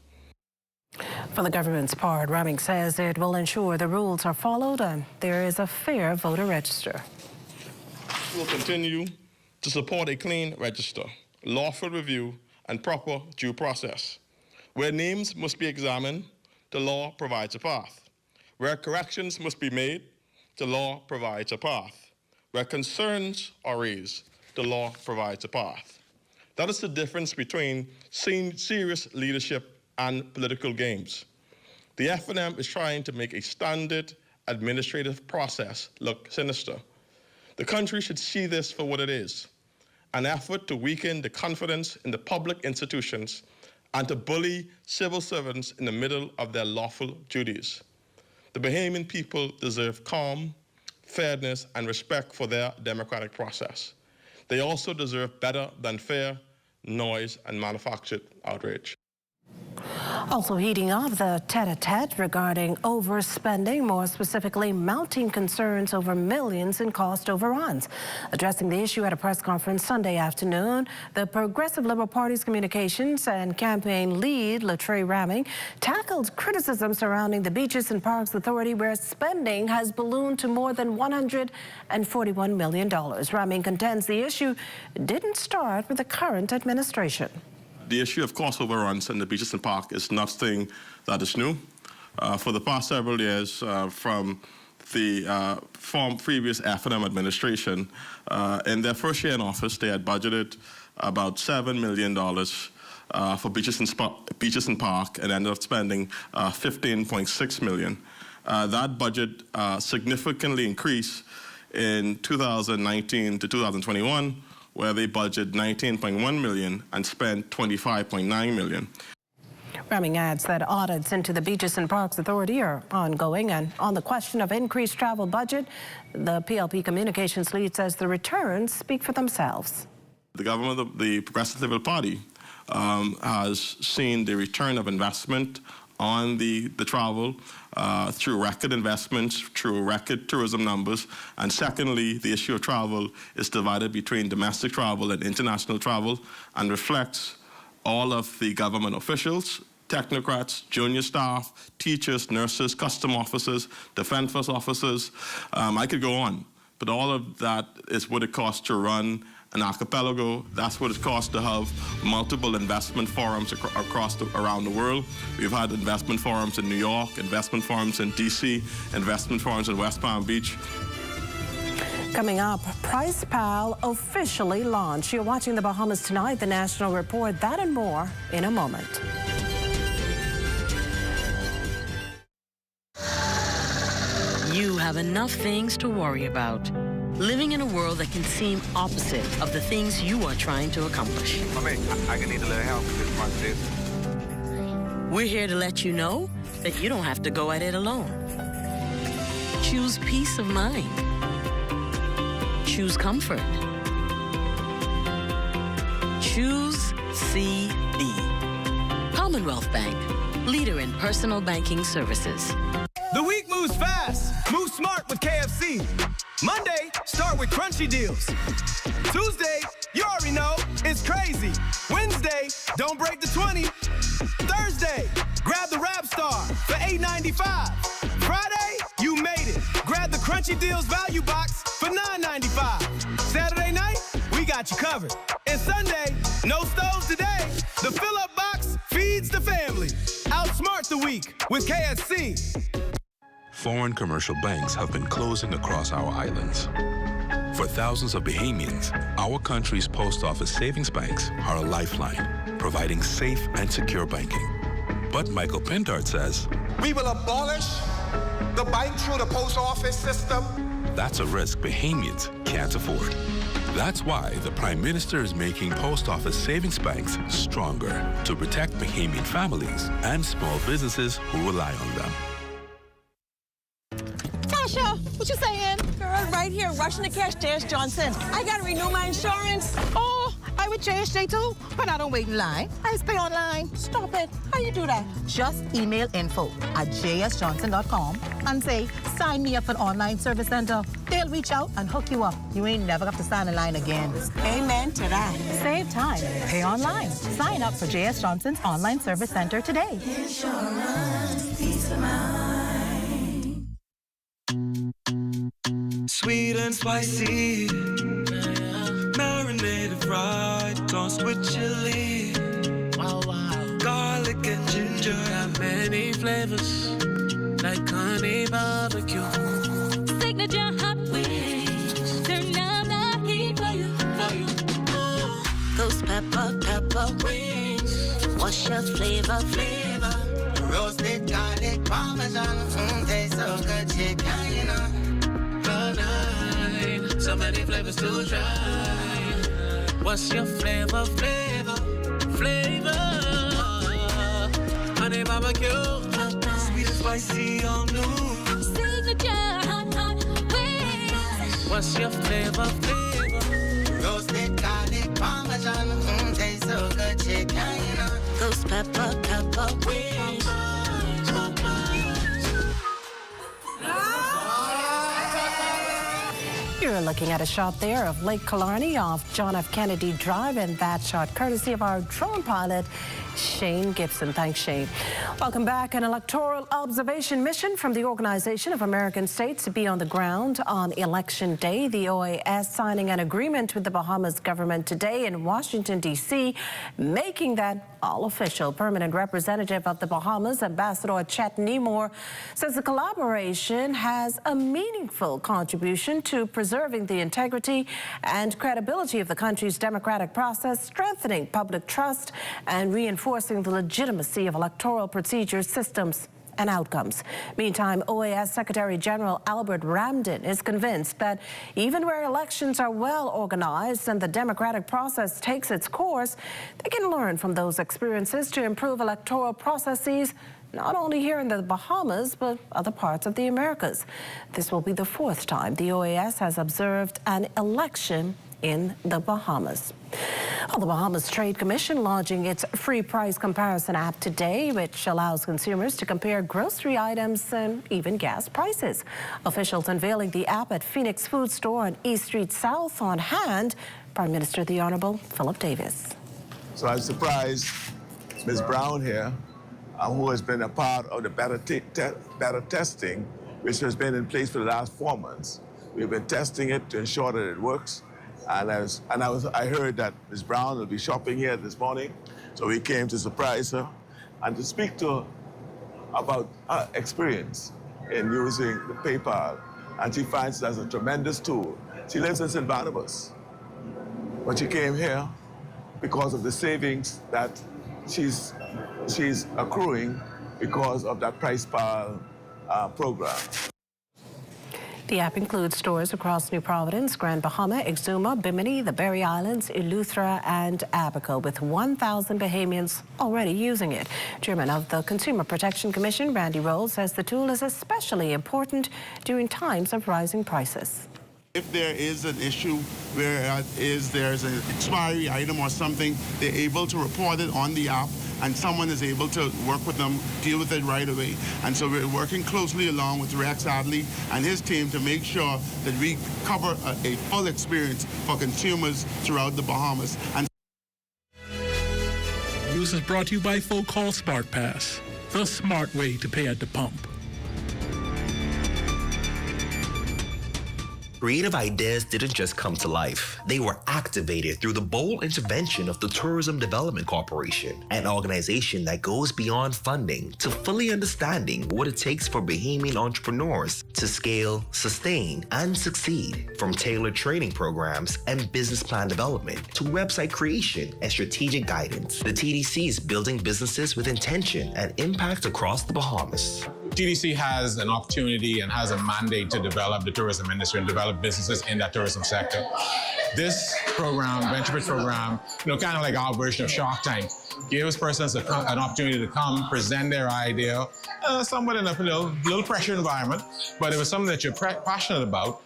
For the government's part, Ramming says it will ensure the rules are followed and there is a fair voter register. We will continue to support a clean register, lawful review, and proper due process. Where names must be examined, the law provides a path. Where corrections must be made, the law provides a path. Where concerns are raised, the law provides a path. That is the difference between serious leadership and political games. The FNM is trying to make a standard administrative process look sinister. The country should see this for what it is, an effort to weaken the confidence in the public institutions and to bully civil servants in the middle of their lawful duties. The Bahamian people deserve calm, fairness, and respect for their democratic process. They also deserve better than fair noise and manufactured outrage. Also heating up the tete-a-tete regarding overspending, more specifically mounting concerns over millions in cost overruns. Addressing the issue at a press conference Sunday afternoon, the Progressive Liberal Party's communications and campaign lead, Latrey Ramming, tackled criticism surrounding the Beaches and Parks Authority, where spending has ballooned to more than $141 million. Ramming contends the issue didn't start with the current administration. The issue of cost overruns in the beaches and park is nothing that is new. For the past several years, from the previous FNM administration, in their first year in office, they had budgeted about $7 million for beaches and park and ended up spending $15.6 million. That budget significantly increased in 2019 to 2021, where they budgeted $19.1 million and spent $25.9 million. Ramming adds that audits into the Beaches and Parks Authority are ongoing, and on the question of increased travel budget, the PLP communications lead says the returns speak for themselves. The government of the Progressive Liberal Party has seen the return of investment on the travel through record investments, through record tourism numbers. And secondly, the issue of travel is divided between domestic travel and international travel and reflects all of the government officials technocrats, junior staff, teachers, nurses, custom officers, defense force officers. I could go on, but all of that is what it costs to run an archipelago. That's what it costs to have multiple investment forums around the world. We've had investment forums in New York, investment forums in DC, investment forums in West Palm Beach. Coming up, Price Pal officially launched. You're watching the Bahamas Tonight, the National Report. That and more in a moment. You have enough things to worry about. Living in a world that can seem opposite of the things you are trying to accomplish. I can need a little help with this. We're here to let you know that you don't have to go at it alone. Choose peace of mind. Choose comfort. Choose CB. Commonwealth Bank, leader in personal banking services. The week moves fast. Move smart with KFC. Monday, start with crunchy deals. Tuesday, you already know, it's crazy. Wednesday, don't break the 20. Thursday, grab the Rap Star for $8.95. Friday, you made it. Grab the Crunchy Deals Value Box for $9.95. Saturday night, we got you covered. And Sunday, no stoves today. The fill-up box feeds the family. Outsmart the week with KFC. Foreign commercial banks have been closing across our islands. For thousands of Bahamians, our country's post office savings banks are a lifeline, providing safe and secure banking. But Michael Pintard says, we will abolish the bank through the post office system. That's a risk Bahamians can't afford. That's why the Prime Minister is making post office savings banks stronger to protect Bahamian families and small businesses who rely on them. Tasha, what you saying? Girl, right here, rushing to cash JS Johnson. I gotta renew my insurance. Oh, I with JSJ too, but I don't wait in line. I just pay online. Stop it. How you do that? Just email info@jsjohnson.com and say, sign me up for an online service center. They'll reach out and hook you up. You ain't never have to stand in line again. Amen to that. Save time. Pay online. Sign up for JS Johnson's online service center today. Insurance, peace of mind. Sweet and spicy, marinated right, tossed with chili. Wow, wow. Garlic and ginger, got many flavors, like honey barbecue. Signature hot wings, turn down the heat for you. Those pepper wings, what's your flavor? Roasted garlic parmesan, tastes so good, chicken, you know. So many flavors to try. What's your flavor? Honey barbecue, sweet and spicy, all new. Signature hot wings. What's your flavor? Roasted garlic parmesan, tastes so good, chicken, you know. Those pepper wings. You're looking at a shot there of Lake Killarney off John F. Kennedy Drive, and that shot courtesy of our drone pilot, Shane Gibson. Thanks, Shane. Welcome back. An electoral observation mission from the Organization of American States to be on the ground on Election Day. The OAS signing an agreement with the Bahamas government today in Washington, D.C., making that all official. Permanent representative of the Bahamas, Ambassador Chet Nemore, says the collaboration has a meaningful contribution to preserving the integrity and credibility of the country's democratic process, strengthening public trust, and reinforcing the legitimacy of electoral procedures, systems, and outcomes. Meantime, OAS Secretary General Albert Ramden is convinced that even where elections are well organized and the democratic process takes its course, they can learn from those experiences to improve electoral processes not only here in the Bahamas, but other parts of the Americas. This will be the fourth time the OAS has observed an election in the Bahamas. Well, the Bahamas Trade Commission launching its free price comparison app today, which allows consumers to compare grocery items and even gas prices. Officials unveiling the app at Phoenix Food Store on East Street South. On hand, Prime Minister the Honorable Philip Davis. So I'm surprised Ms. Brown here who has been a part of the beta testing, which has been in place for the last 4 months. We've been testing it to ensure that it works. And I heard that Ms. Brown will be shopping here this morning, so we came to surprise her and to speak to her about her experience in using the PayPal. And she finds it as a tremendous tool. She lives in St. Barnabas, but she came here because of the savings that she's accruing because of that PricePal program. The app includes stores across New Providence, Grand Bahama, Exuma, Bimini, the Berry Islands, Eleuthera, and Abaco, with 1,000 Bahamians already using it. Chairman of the Consumer Protection Commission, Randy Rolls, says the tool is especially important during times of rising prices. If there is an issue where there's an expiry item or something, they're able to report it on the app, and someone is able to work with them, deal with it right away. And so we're working closely along with Rex Adley and his team to make sure that we cover a full experience for consumers throughout the Bahamas. And News is brought to you by Full Call Smart Pass, the smart way to pay at the pump. Creative ideas didn't just come to life. They were activated through the bold intervention of the Tourism Development Corporation, an organization that goes beyond funding to fully understanding what it takes for Bahamian entrepreneurs to scale, sustain, and succeed. From tailored training programs and business plan development to website creation and strategic guidance, the TDC is building businesses with intention and impact across the Bahamas. TDC has an opportunity and has a mandate to develop the tourism industry and develop businesses in that tourism sector. This program, Venture Pitch program, kind of like our version of Shark Tank, gives persons an opportunity to come, present their idea, somewhat in a little pressure environment, but if it's something that you're passionate about,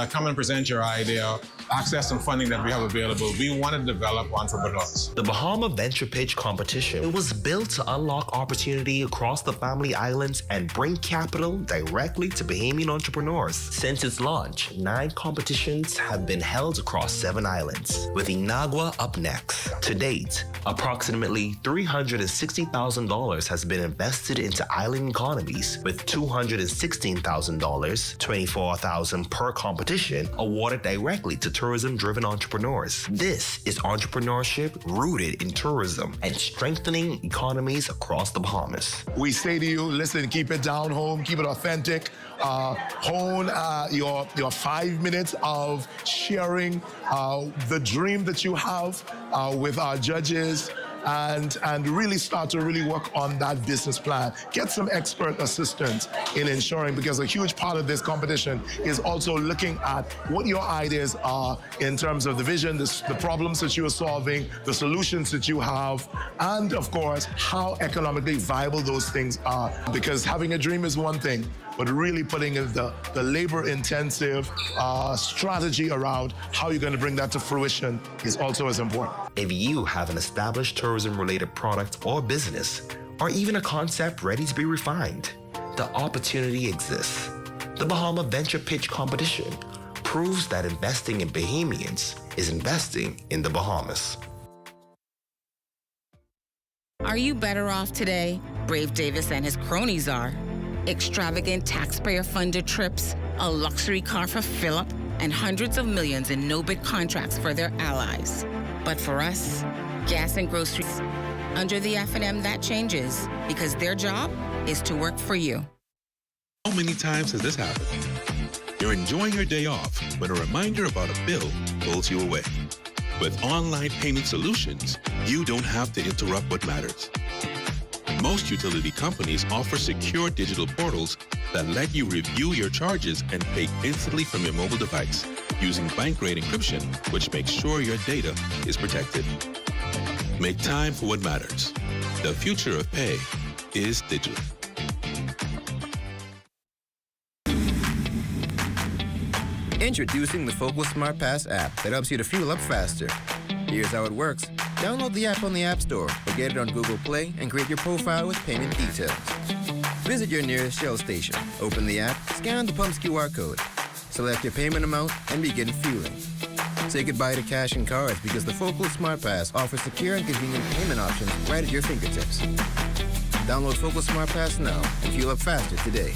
come and present your idea, access some funding that we have available. We want to develop entrepreneurs. The Bahama Venture Pitch Competition was built to unlock opportunity across the Family Islands and bring capital directly to Bahamian entrepreneurs. Since its launch, 9 competitions have been held across 7 islands, with Inagua up next. To date, approximately $360,000 has been invested into island economies, with $216,000, $24,000 per competition, awarded directly to tourism-driven entrepreneurs. This is entrepreneurship rooted in tourism and strengthening economies across the Bahamas. We say to you, listen, keep it down home, keep it authentic, hone your 5 minutes of sharing the dream that you have with our judges, and really start to really work on that business plan. Get some expert assistance in ensuring, because a huge part of this competition is also looking at what your ideas are in terms of the vision, the problems that you are solving, the solutions that you have, and of course, how economically viable those things are. Because having a dream is one thing, but really putting in the labor-intensive strategy around how you're going to bring that to fruition is also as important. If you have an established tourism-related product or business, or even a concept ready to be refined, the opportunity exists. The Bahama Venture Pitch Competition proves that investing in Bahamians is investing in the Bahamas. Are you better off today? Brave Davis and his cronies are. Extravagant taxpayer-funded trips, a luxury car for Philip, and hundreds of millions in no-bid contracts for their allies. But for us, gas and groceries, under the F&M, that changes, because their job is to work for you. How many times has this happened? You're enjoying your day off, but a reminder about a bill pulls you away. With online payment solutions, you don't have to interrupt what matters. Most utility companies offer secure digital portals that let you review your charges and pay instantly from your mobile device using bank-grade encryption, which makes sure your data is protected. Make time for what matters. The future of pay is digital. Introducing the Focal Smart Pass app that helps you to fuel up faster. Here's how it works. Download the app on the App Store or get it on Google Play and create your profile with payment details. Visit your nearest Shell station. Open the app, scan the pump's QR code, select your payment amount, and begin fueling. Say goodbye to cash and cards because the Focal Smart Pass offers secure and convenient payment options right at your fingertips. Download Focus Smart Pass now and fuel up faster today.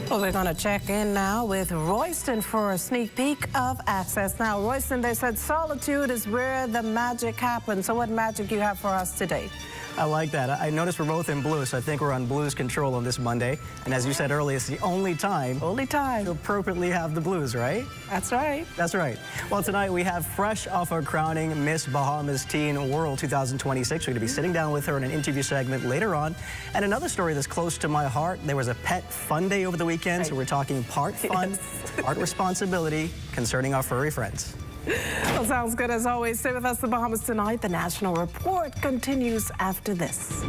Well, we're going to check in now with Royston for a sneak peek of Access Now. Royston, they said solitude is where the magic happens. So what magic do you have for us today? I like that. I noticed we're both in blue, so I think we're on blues control on this Monday. And as you said earlier, it's the only time to appropriately have the blues, right? That's right. That's right. Well, tonight we have fresh off our crowning Miss Bahamas Teen World 2026. We're going to be sitting down with her in an interview segment later on. And another story that's close to my heart, there was a pet fun day over the weekend, so we're talking part fun, part responsibility concerning our furry friends. Well, sounds good as always. Stay with us, the Bahamas Tonight. The National Report continues after this.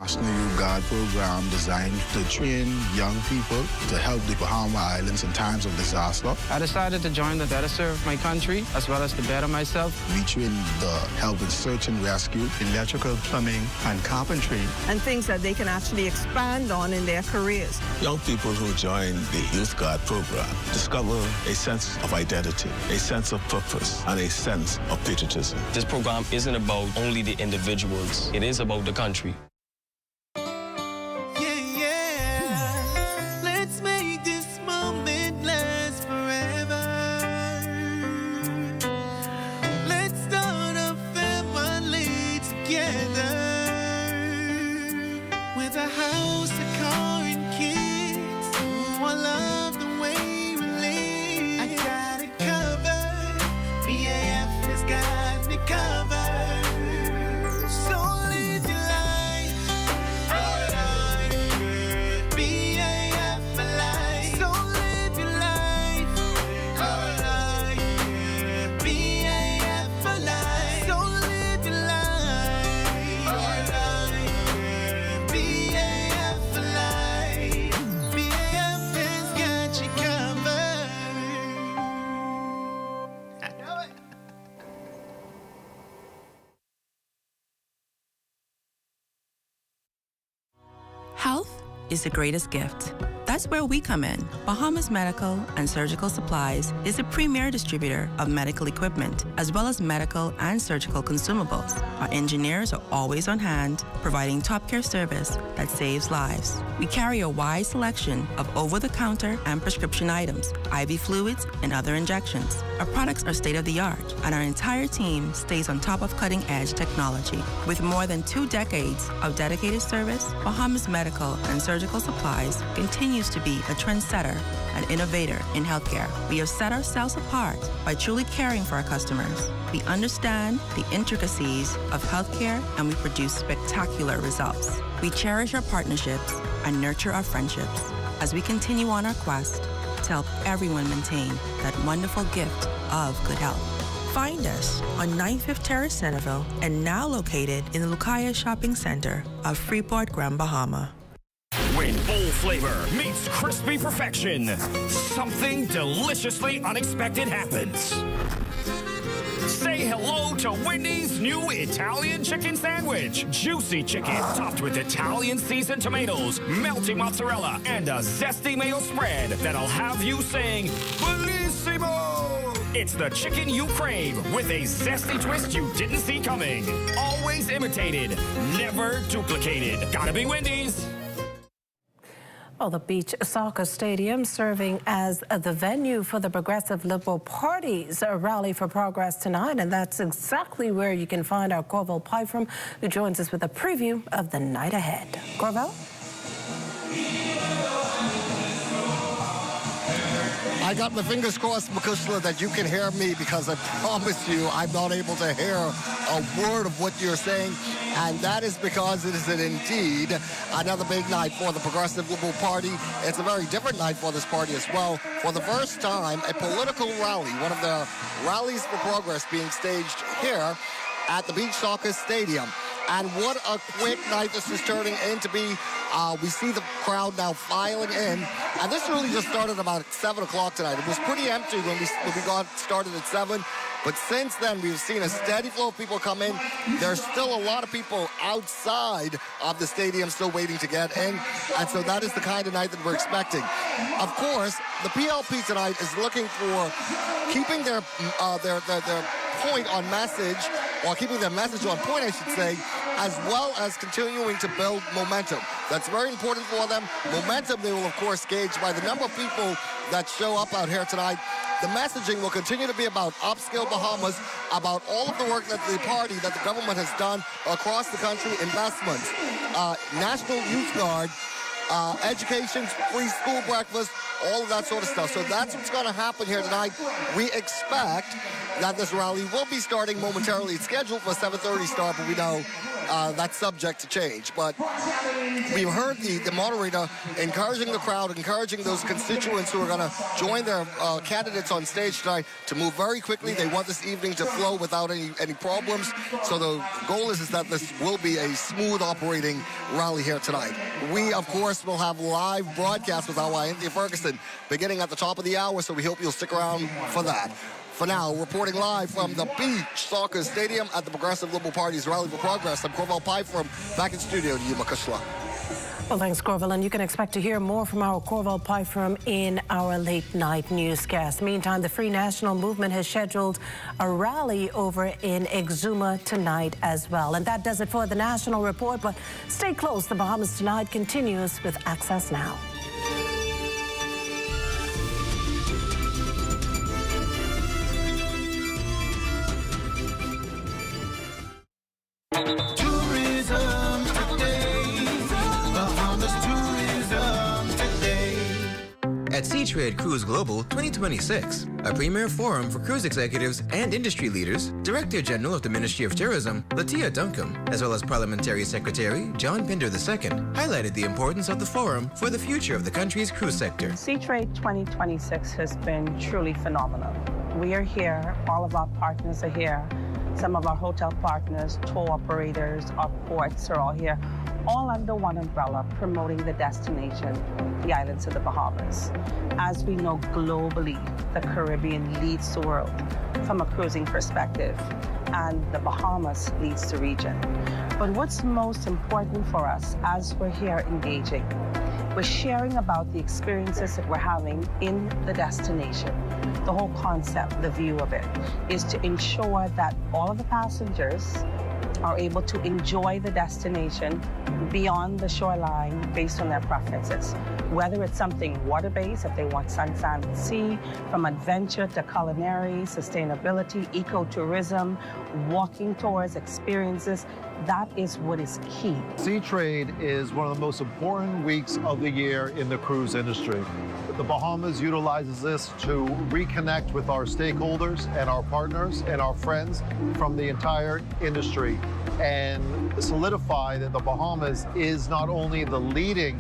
National Youth Guard program designed to train young people to help the Bahama Islands in times of disaster. I decided to join to better serve my country as well as to better myself. We train the help in search and rescue, electrical, plumbing, and carpentry. And things that they can actually expand on in their careers. Young people who join the Youth Guard program discover a sense of identity, a sense of purpose, and a sense of patriotism. This program isn't about only the individuals. It is about the country. Health is the greatest gift. That's where we come in. Bahamas Medical and Surgical Supplies is a premier distributor of medical equipment, as well as medical and surgical consumables. Our engineers are always on hand, providing top care service that saves lives. We carry a wide selection of over-the-counter and prescription items, IV fluids, and other injections. Our products are state-of-the-art, and our entire team stays on top of cutting-edge technology. With more than 2 decades of dedicated service, Bahamas Medical and Surgical Supplies continues to be a trendsetter and innovator in healthcare. We have set ourselves apart by truly caring for our customers. We understand the intricacies of healthcare, and we produce spectacular results. We cherish our partnerships and nurture our friendships as we continue on our quest to help everyone maintain that wonderful gift of good health. Find us on 95th Terrace, Centerville, and now located in the Lucaya Shopping Center of Freeport, Grand Bahama. When bold flavor meets crispy perfection, something deliciously unexpected happens. Say hello to Wendy's new Italian chicken sandwich. Juicy chicken topped with Italian seasoned tomatoes, melty mozzarella, and a zesty mayo spread that'll have you saying, Bellissimo! It's the chicken you crave with a zesty twist you didn't see coming. Always imitated, never duplicated. Gotta be Wendy's. Well, the Beach Soccer Stadium serving as the venue for the Progressive Liberal Party's Rally for Progress tonight, and that's exactly where you can find our Corville Pyfrom, who joins us with a preview of the night ahead. Corville? I got my fingers crossed, Makushla, that you can hear me, because I promise you I'm not able to hear a word of what you're saying. And that is because it is indeed another big night for the Progressive Liberal Party. It's a very different night for this party as well. For the first time, a political rally, one of the rallies for progress being staged here at the Beach Soccer Stadium. And what a quick night this is turning into be. We see the crowd now filing in. And this really just started about 7 o'clock tonight. It was pretty empty when we got started at 7. But since then, we've seen a steady flow of people come in. There's still a lot of people outside of the stadium still waiting to get in. And so that is the kind of night that we're expecting. Of course, the PLP tonight is looking for keeping their point on message, or keeping their message on point, I should say, as well as continuing to build momentum. That's very important for them. Momentum, they will, of course, gauge by the number of people that show up out here tonight. The messaging will continue to be about upscale Bahamas, about all of the work that the party, that the government has done across the country, investments, National Youth Guard, education, free school breakfast, all of that sort of stuff. So that's what's going to happen here tonight. We expect that this rally will be starting momentarily. It's scheduled for a 7:30 start, but we know that's subject to change. But we've heard the moderator encouraging the crowd, encouraging those constituents who are going to join their candidates on stage tonight to move very quickly. They want this evening to flow without any problems. So the goal is that this will be a smooth operating rally here tonight. We, of course, will have live broadcast with our Anthony Ferguson beginning at the top of the hour, so we hope you'll stick around for that. For now, reporting live from the Beach Soccer Stadium at the Progressive Liberal Party's Rally for Progress, I'm Corval Piper, back in studio to you, Makushla. Well, thanks, Corval, and you can expect to hear more from our Corval Piper in our late night newscast. Meantime, the Free National Movement has scheduled a rally over in Exuma tonight as well. And that does it for the National Report, but stay close. The Bahamas Tonight continues with Access Now. Tourism today. Bahamas tourism today. At SeaTrade Cruise Global 2026, a premier forum for cruise executives and industry leaders, Director General of the Ministry of Tourism, Latia Duncombe, as well as Parliamentary Secretary John Pinder II, highlighted the importance of the forum for the future of the country's cruise sector. SeaTrade 2026 has been truly phenomenal. We are here, all of our partners are here. Some of our hotel partners, tour operators, our ports are all here, all under one umbrella, promoting the destination, the islands of the Bahamas. As we know globally, the Caribbean leads the world from a cruising perspective, and the Bahamas leads the region. But what's most important for us as we're here engaging, we're sharing about the experiences that we're having in the destination. The whole concept, the view of it, is to ensure that all of the passengers are able to enjoy the destination beyond the shoreline based on their preferences. Whether it's something water-based, if they want sun, sand, and sea, from adventure to culinary, sustainability, ecotourism, walking tours, experiences, that is what is key. SeaTrade is one of the most important weeks of the year in the cruise industry. The Bahamas utilizes this to reconnect with our stakeholders and our partners and our friends from the entire industry and solidify that the Bahamas is not only the leading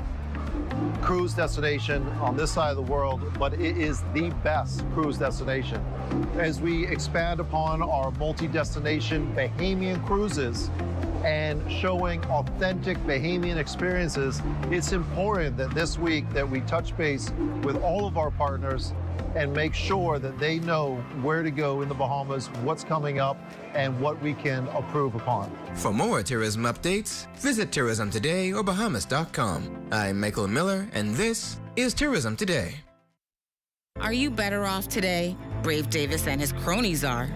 cruise destination on this side of the world, but it is the best cruise destination. As we expand upon our multi-destination Bahamian cruises and showing authentic Bahamian experiences, it's important that this week that we touch base with all of our partners and make sure that they know where to go in the Bahamas, what's coming up, and what we can approve upon. For more tourism updates, visit Tourism Today or Bahamas.com. I'm Michael Miller, and this is Tourism Today. Are you better off today? Brave Davis and his cronies are.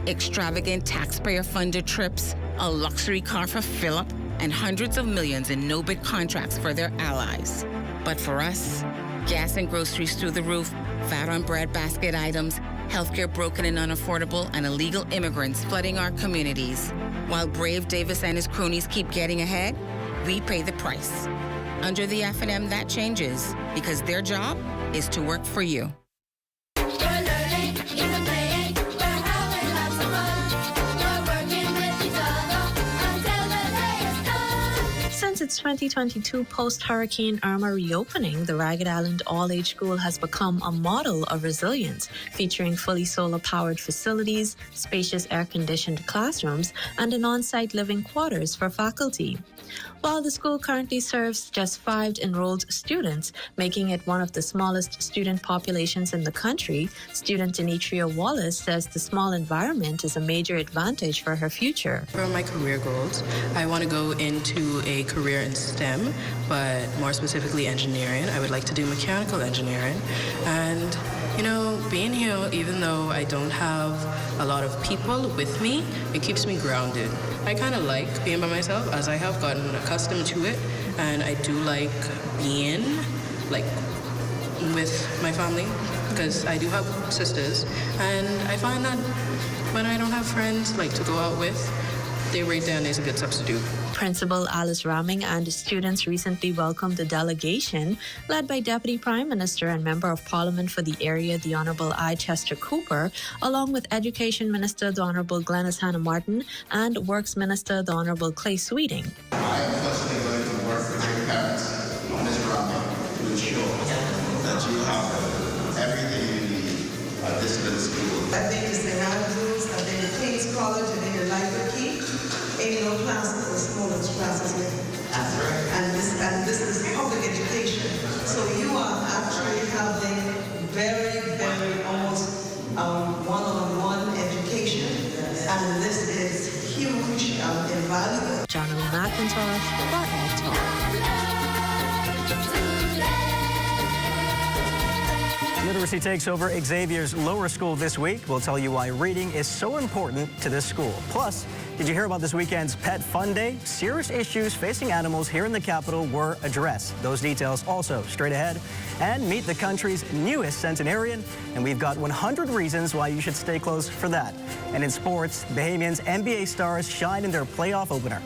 Extravagant taxpayer-funded trips, a luxury car for Philip, and hundreds of millions in no-bid contracts for their allies. But for us, gas and groceries through the roof, VAT on bread basket items, healthcare broken and unaffordable, and illegal immigrants flooding our communities. While Brave Davis and his cronies keep getting ahead, we pay the price. Under the F&M, that changes, because their job is to work for you. Since its 2022 post-Hurricane Irma reopening, the Ragged Island All-Age School has become a model of resilience, featuring fully solar-powered facilities, spacious air-conditioned classrooms, and an on-site living quarters for faculty. While the school currently serves just 5 enrolled students, making it one of the smallest student populations in the country, student Denitria Wallace says the small environment is a major advantage for her future. For my career goals, I want to go into a career in STEM, but more specifically engineering. I would like to do mechanical engineering, and You know, being here, even though I don't have a lot of people with me, it keeps me grounded. I kind of like being by myself as I have gotten accustomed to it, and I do like being with my family because I do have sisters, and I find that when I don't have friends to go out with, they right there and there's a good substitute. Principal Alice Ramming and the students recently welcomed a delegation led by Deputy Prime Minister and Member of Parliament for the area, the Honourable I. Chester Cooper, along with Education Minister, the Honourable Glenys Hannah Martin, and Works Minister, the Honourable Clay Sweeting. I am personally going to work with your parents, Ms. Ramming, to ensure that you have everything you need at this little school. I think it's the Andrews, I think the King's College, I think the Library Key. Ain't no classes as small as classes here. That's right. And this is public education. So you are actually having very, very almost one-on-one education. And this is huge and invaluable. Jonathan McIntosh, Barton Talk. Literacy takes over Xavier's lower school this week. We'll tell you why reading is so important to this school. Plus, did you hear about this weekend's Pet Fun Day? Serious issues facing animals here in the capital were addressed. Those details also straight ahead. And meet the country's newest centenarian. And we've got 100 reasons why you should stay close for that. And in sports, Bahamians NBA stars shine in their playoff opener.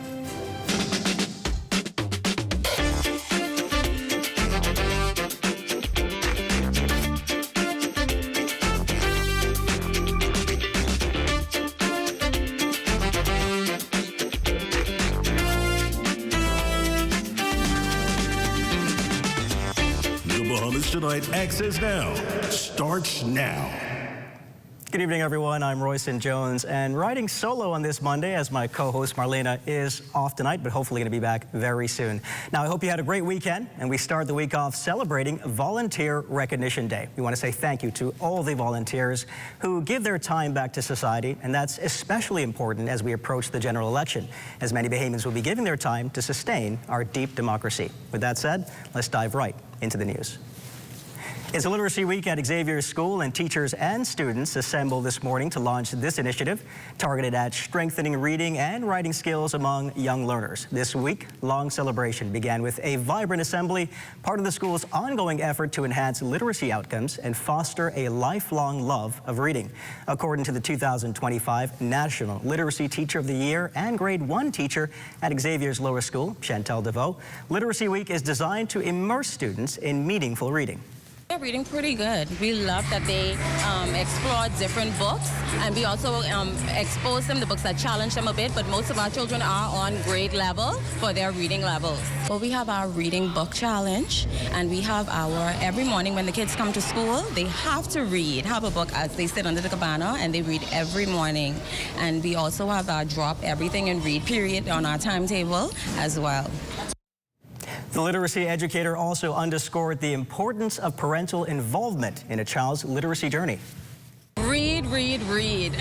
Tonight, Access Now starts now. Good evening, everyone. I'm Royson Jones, and riding solo on this Monday as my co-host Marlena is off tonight, but hopefully going to be back very soon. Now, I hope you had a great weekend, and we start the week off celebrating Volunteer Recognition Day. We want to say thank you to all the volunteers who give their time back to society, and that's especially important as we approach the general election, as many Bahamians will be giving their time to sustain our deep democracy. With that said, let's dive right into the news. It's a Literacy Week at Xavier's School, and teachers and students assembled this morning to launch this initiative targeted at strengthening reading and writing skills among young learners. This week-long celebration began with a vibrant assembly, part of the school's ongoing effort to enhance literacy outcomes and foster a lifelong love of reading. According to the 2025 National Literacy Teacher of the Year and Grade 1 teacher at Xavier's Lower School, Chantel DeVoe, Literacy Week is designed to immerse students in meaningful reading. They're reading pretty good. We love that they explore different books, and we also expose them to books that challenge them a bit, but most of our children are on grade level for their reading levels. Well, we have our reading book challenge, and we have our, every morning when the kids come to school, they have to have a book as they sit under the cabana, and they read every morning. And we also have our drop everything and read period on our timetable as well. The literacy educator also underscored the importance of parental involvement in a child's literacy journey. Read, read, read.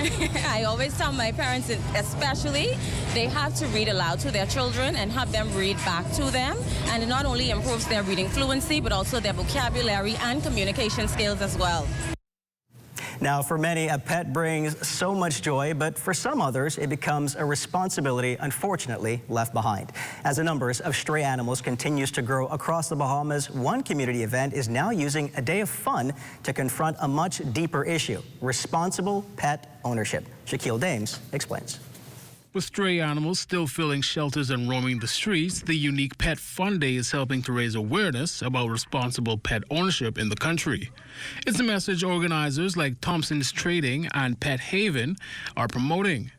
I always tell my parents, especially, they have to read aloud to their children and have them read back to them. And it not only improves their reading fluency, but also their vocabulary and communication skills as well. Now, for many, a pet brings so much joy, but for some others, it becomes a responsibility, unfortunately, left behind. As the numbers of stray animals continues to grow across the Bahamas, one community event is now using a day of fun to confront a much deeper issue: responsible pet ownership. Shaquille Dames explains. With stray animals still filling shelters and roaming the streets, the unique Pet Fun Day is helping to raise awareness about responsible pet ownership in the country. It's a message organizers like Thompson's Trading and Pet Haven are promoting.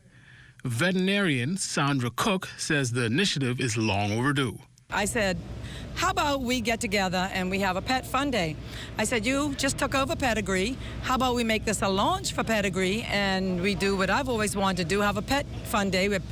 Veterinarian Sandra Cook says the initiative is long overdue. I said, how about we get together and we have a Pet Fun Day? I said, you just took over Pedigree. How about we make this a launch for Pedigree and we do what I've always wanted to do, have a Pet Fun Day with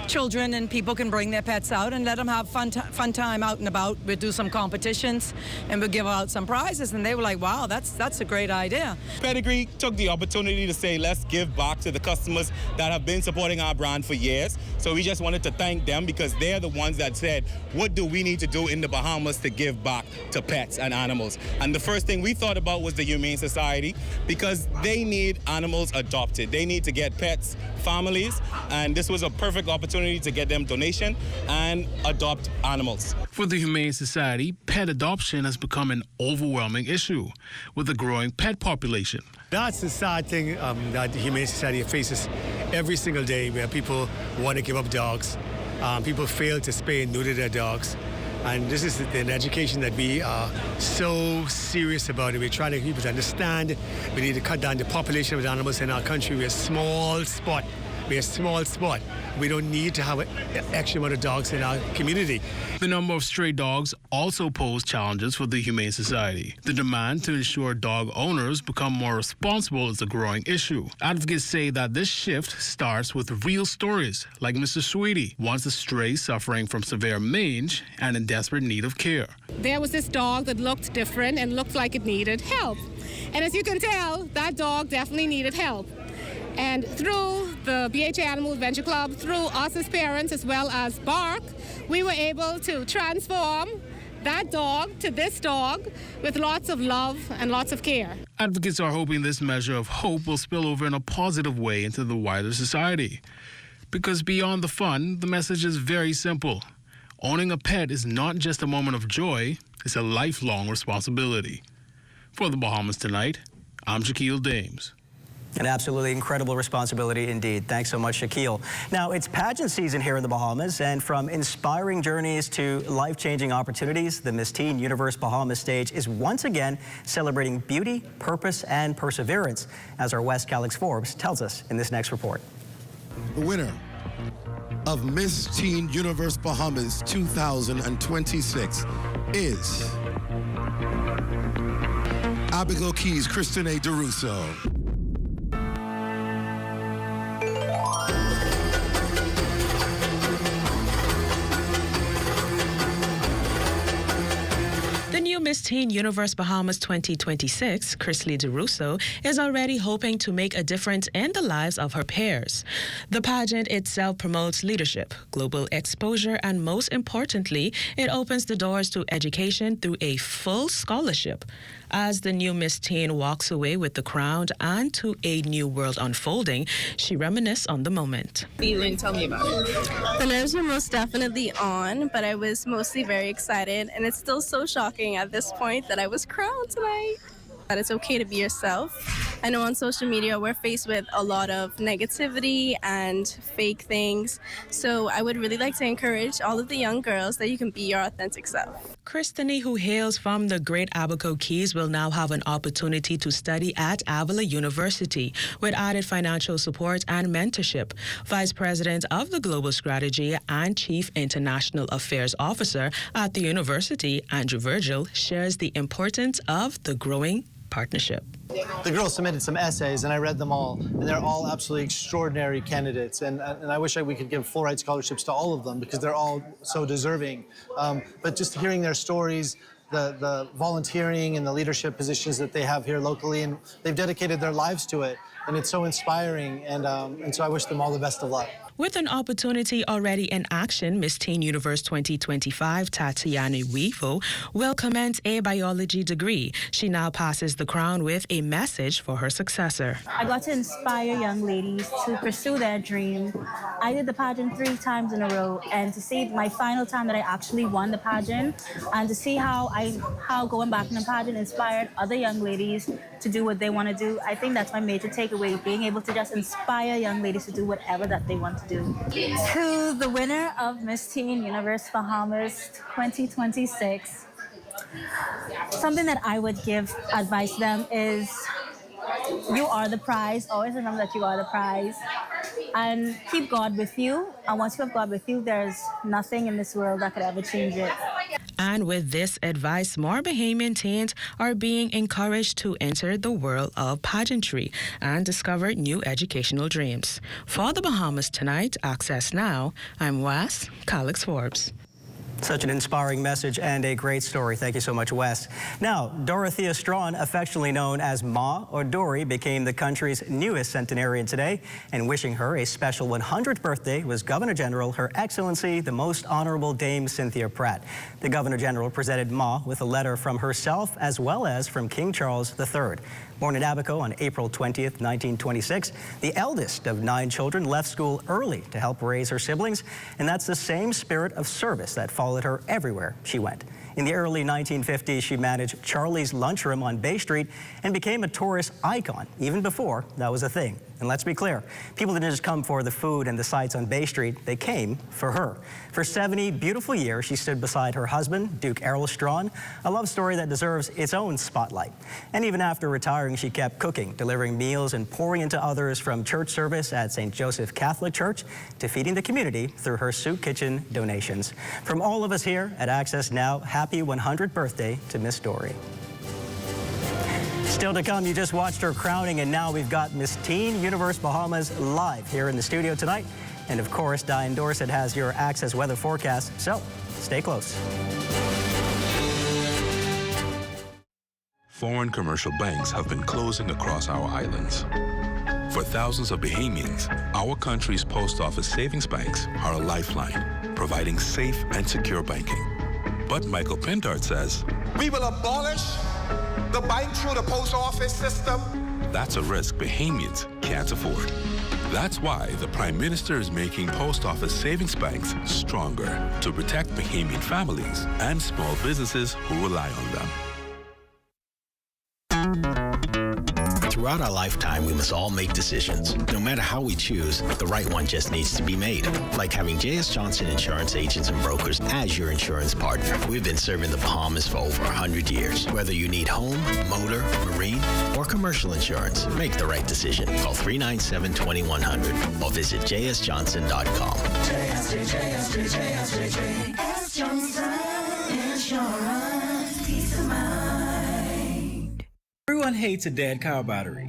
children and people can bring their pets out and let them have fun time out and about. We'll do some competitions and we'll give out some prizes. And they were like, wow, that's a great idea. Pedigree took the opportunity to say, let's give back to the customers that have been supporting our brand for years. So we just wanted to thank them because they're the ones that said, what do we need to do in the Bahamas to give back to pets and animals? And the first thing we thought about was the Humane Society, because they need animals adopted. They need to get pets, families, and this was a perfect opportunity to get them donation and adopt animals. For the Humane Society, pet adoption has become an overwhelming issue with a growing pet population. That's the sad thing that the Humane Society faces every single day, where people want to give up dogs. People fail to spay and neuter their dogs. And this is an education that we are so serious about it. We're trying to get people to understand we need to cut down the population of animals in our country. We're a small spot. We're a small spot. We don't need to have an extra amount of dogs in our community. The number of stray dogs also pose challenges for the Humane Society. The demand to ensure dog owners become more responsible is a growing issue. Advocates say that this shift starts with real stories, like Mr. Sweetie, once a stray suffering from severe mange and in desperate need of care. There was this dog that looked different and looked like it needed help. And as you can tell, that dog definitely needed help. And through the BHA Animal Venture Club, through us as parents as well as Bark, we were able to transform that dog to this dog with lots of love and lots of care. Advocates are hoping this measure of hope will spill over in a positive way into the wider society. Because beyond the fun, the message is very simple. Owning a pet is not just a moment of joy, it's a lifelong responsibility. For the Bahamas Tonight, I'm Shaquille Dames. An absolutely incredible responsibility indeed. Thanks so much, Shaquille. Now, it's pageant season here in the Bahamas, and from inspiring journeys to life-changing opportunities, the Miss Teen Universe Bahamas stage is once again celebrating beauty, purpose, and perseverance, as our West Calix Forbes tells us in this next report. The winner of Miss Teen Universe Bahamas 2026 is Abigail Keys Christine DeRusso. The new Miss Teen Universe Bahamas 2026, Chrisley DeRusso, is already hoping to make a difference in the lives of her peers. The pageant itself promotes leadership, global exposure, and most importantly, it opens the doors to education through a full scholarship. As the new Miss Teen walks away with the crown and to a new world unfolding, she reminisces on the moment. Feeling, tell me about it. The nerves were most definitely on, but I was mostly very excited, and it's still so shocking at this point that I was crowned tonight. That it's okay to be yourself. I know on social media we're faced with a lot of negativity and fake things, so I would really like to encourage all of the young girls that you can be your authentic self. Christine, who hails from the Great Abaco Keys, will now have an opportunity to study at Avila University with added financial support and mentorship. Vice President of the Global Strategy and Chief International Affairs Officer at the university, Andrew Virgil, shares the importance of the growing partnership. The girls submitted some essays, and I read them all, and they're all absolutely extraordinary candidates, and I wish we could give full-ride scholarships to all of them because they're all so deserving. But just hearing their stories, the volunteering and the leadership positions that they have here locally, and they've dedicated their lives to it, and it's so inspiring, and so I wish them all the best of luck. With an opportunity already in action, Miss Teen Universe 2025 Tatiana Weevo will commence a biology degree. She now passes the crown with a message for her successor. I got to inspire young ladies to pursue their dream. I did the pageant 3 times in a row, and to see my final time that I actually won the pageant, and to see how going back in the pageant inspired other young ladies to do what they want to do, I think that's my major takeaway, being able to just inspire young ladies to do whatever that they want to do. To the winner of Miss Teen Universe Bahamas 2026, something that I would give advice to them is you are the prize. Always remember that you are the prize. And keep God with you. And once you have God with you, there's nothing in this world that could ever change it. And with this advice, more Bahamian teens are being encouraged to enter the world of pageantry and discover new educational dreams. For the Bahamas Tonight, Access Now, I'm Wes Calix Forbes. Such an inspiring message and a great story. Thank you so much, Wes. Now, Dorothea Strawn, affectionately known as Ma or Dory, became the country's newest centenarian today. And wishing her a special 100th birthday was Governor General, Her Excellency, the Most Honorable Dame Cynthia Pratt. The Governor General presented Ma with a letter from herself as well as from King Charles III. Born in Abaco on April 20th, 1926, the eldest of 9 children left school early to help raise her siblings, and that's the same spirit of service that followed her everywhere she went. In the early 1950s, she managed Charlie's Lunchroom on Bay Street and became a tourist icon, even before that was a thing. And let's be clear, people didn't just come for the food and the sights on Bay Street, they came for her. For 70 beautiful years, she stood beside her husband, Duke Errol Strawn, a love story that deserves its own spotlight. And even after retiring, she kept cooking, delivering meals and pouring into others, from church service at St. Joseph Catholic Church to feeding the community through her soup kitchen donations. From all of us here at Access Now, happy 100th birthday to Miss Dory. Still to come, you just watched her crowning, and now we've got Miss Teen Universe Bahamas live here in the studio tonight. And of course, Diane Dorsett has your Access weather forecast, so stay close. Foreign commercial banks have been closing across our islands. For thousands of Bahamians, our country's post office savings banks are a lifeline, providing safe and secure banking. But Michael Pindart says, we will abolish the bank through the post office system. That's a risk Bahamians can't afford. That's why the Prime Minister is making post office savings banks stronger to protect Bahamian families and small businesses who rely on them. Throughout our lifetime, we must all make decisions. No matter how we choose, the right one just needs to be made. Like having J.S. Johnson Insurance Agents and Brokers as your insurance partner. We've been serving the Bahamas for over 100 years. Whether you need home, motor, marine, or commercial insurance, make the right decision. Call 397-2100 or visit jsjohnson.com. JS Johnson Insurance, peace of mind. Everyone hates a dead car battery.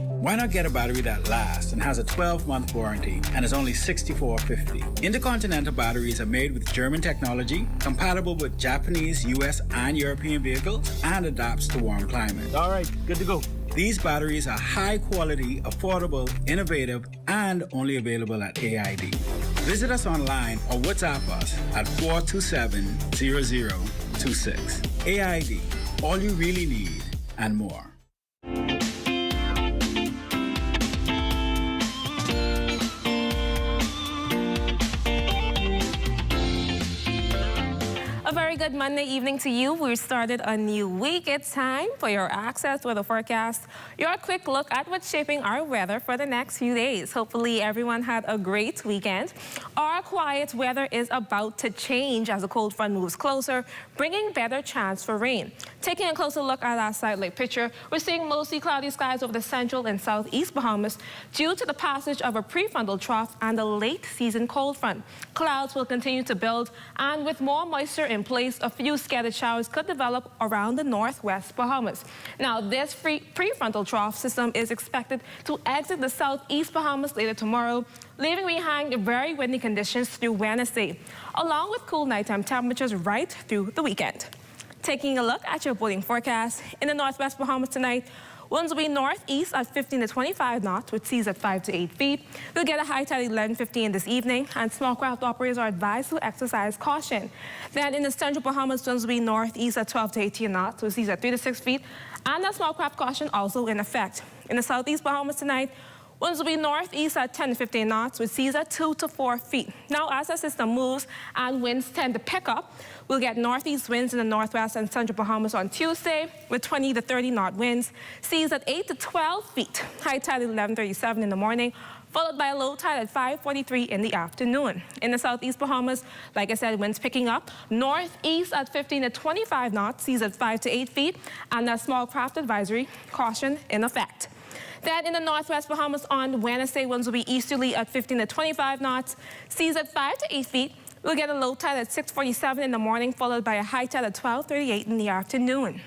Why not get a battery that lasts and has a 12-month warranty and is only $64.50? Intercontinental batteries are made with German technology, compatible with Japanese, US, and European vehicles, and adapts to warm climates. All right, good to go. These batteries are high quality, affordable, innovative, and only available at AID. Visit us online or WhatsApp us at 427-0026. AID, all you really need and more. A very good Monday evening to you. We started a new week. It's time for your Access weather forecast. Your quick look at what's shaping our weather for the next few days. Hopefully everyone had a great weekend. Our quiet weather is about to change as the cold front moves closer, bringing better chance for rain. Taking a closer look at our satellite picture, we're seeing mostly cloudy skies over the central and southeast Bahamas due to the passage of a prefrontal trough and a late season cold front. Clouds will continue to build, and with more moisture in place, a few scattered showers could develop around the northwest Bahamas. Now, this prefrontal trough system is expected to exit the southeast Bahamas later tomorrow, leaving behind very windy conditions through Wednesday, along with cool nighttime temperatures right through the weekend. Taking a look at your boating forecast, in the northwest Bahamas tonight, winds will be northeast at 15 to 25 knots with seas at 5 to 8 feet. We'll get a high tide at 11:15 this evening, and small craft operators are advised to exercise caution. Then in the central Bahamas, winds will be northeast at 12 to 18 knots with seas at 3 to 6 feet, and a small craft caution also in effect. In the southeast Bahamas tonight, winds will be northeast at 10 to 15 knots with seas at 2 to 4 feet. Now, as the system moves and winds tend to pick up, we'll get northeast winds in the northwest and central Bahamas on Tuesday with 20 to 30 knot winds, seas at 8 to 12 feet, high tide at 11:37 in the morning, followed by a low tide at 5:43 in the afternoon. In the southeast Bahamas, like I said, winds picking up, northeast at 15 to 25 knots, seas at 5 to 8 feet, and a small craft advisory caution in effect. Then in the northwest Bahamas on Wednesday, winds will be easterly at 15 to 25 knots, seas at 5 to 8 feet, We'll get a low tide at 6:47 in the morning, followed by a high tide at 12:38 in the afternoon.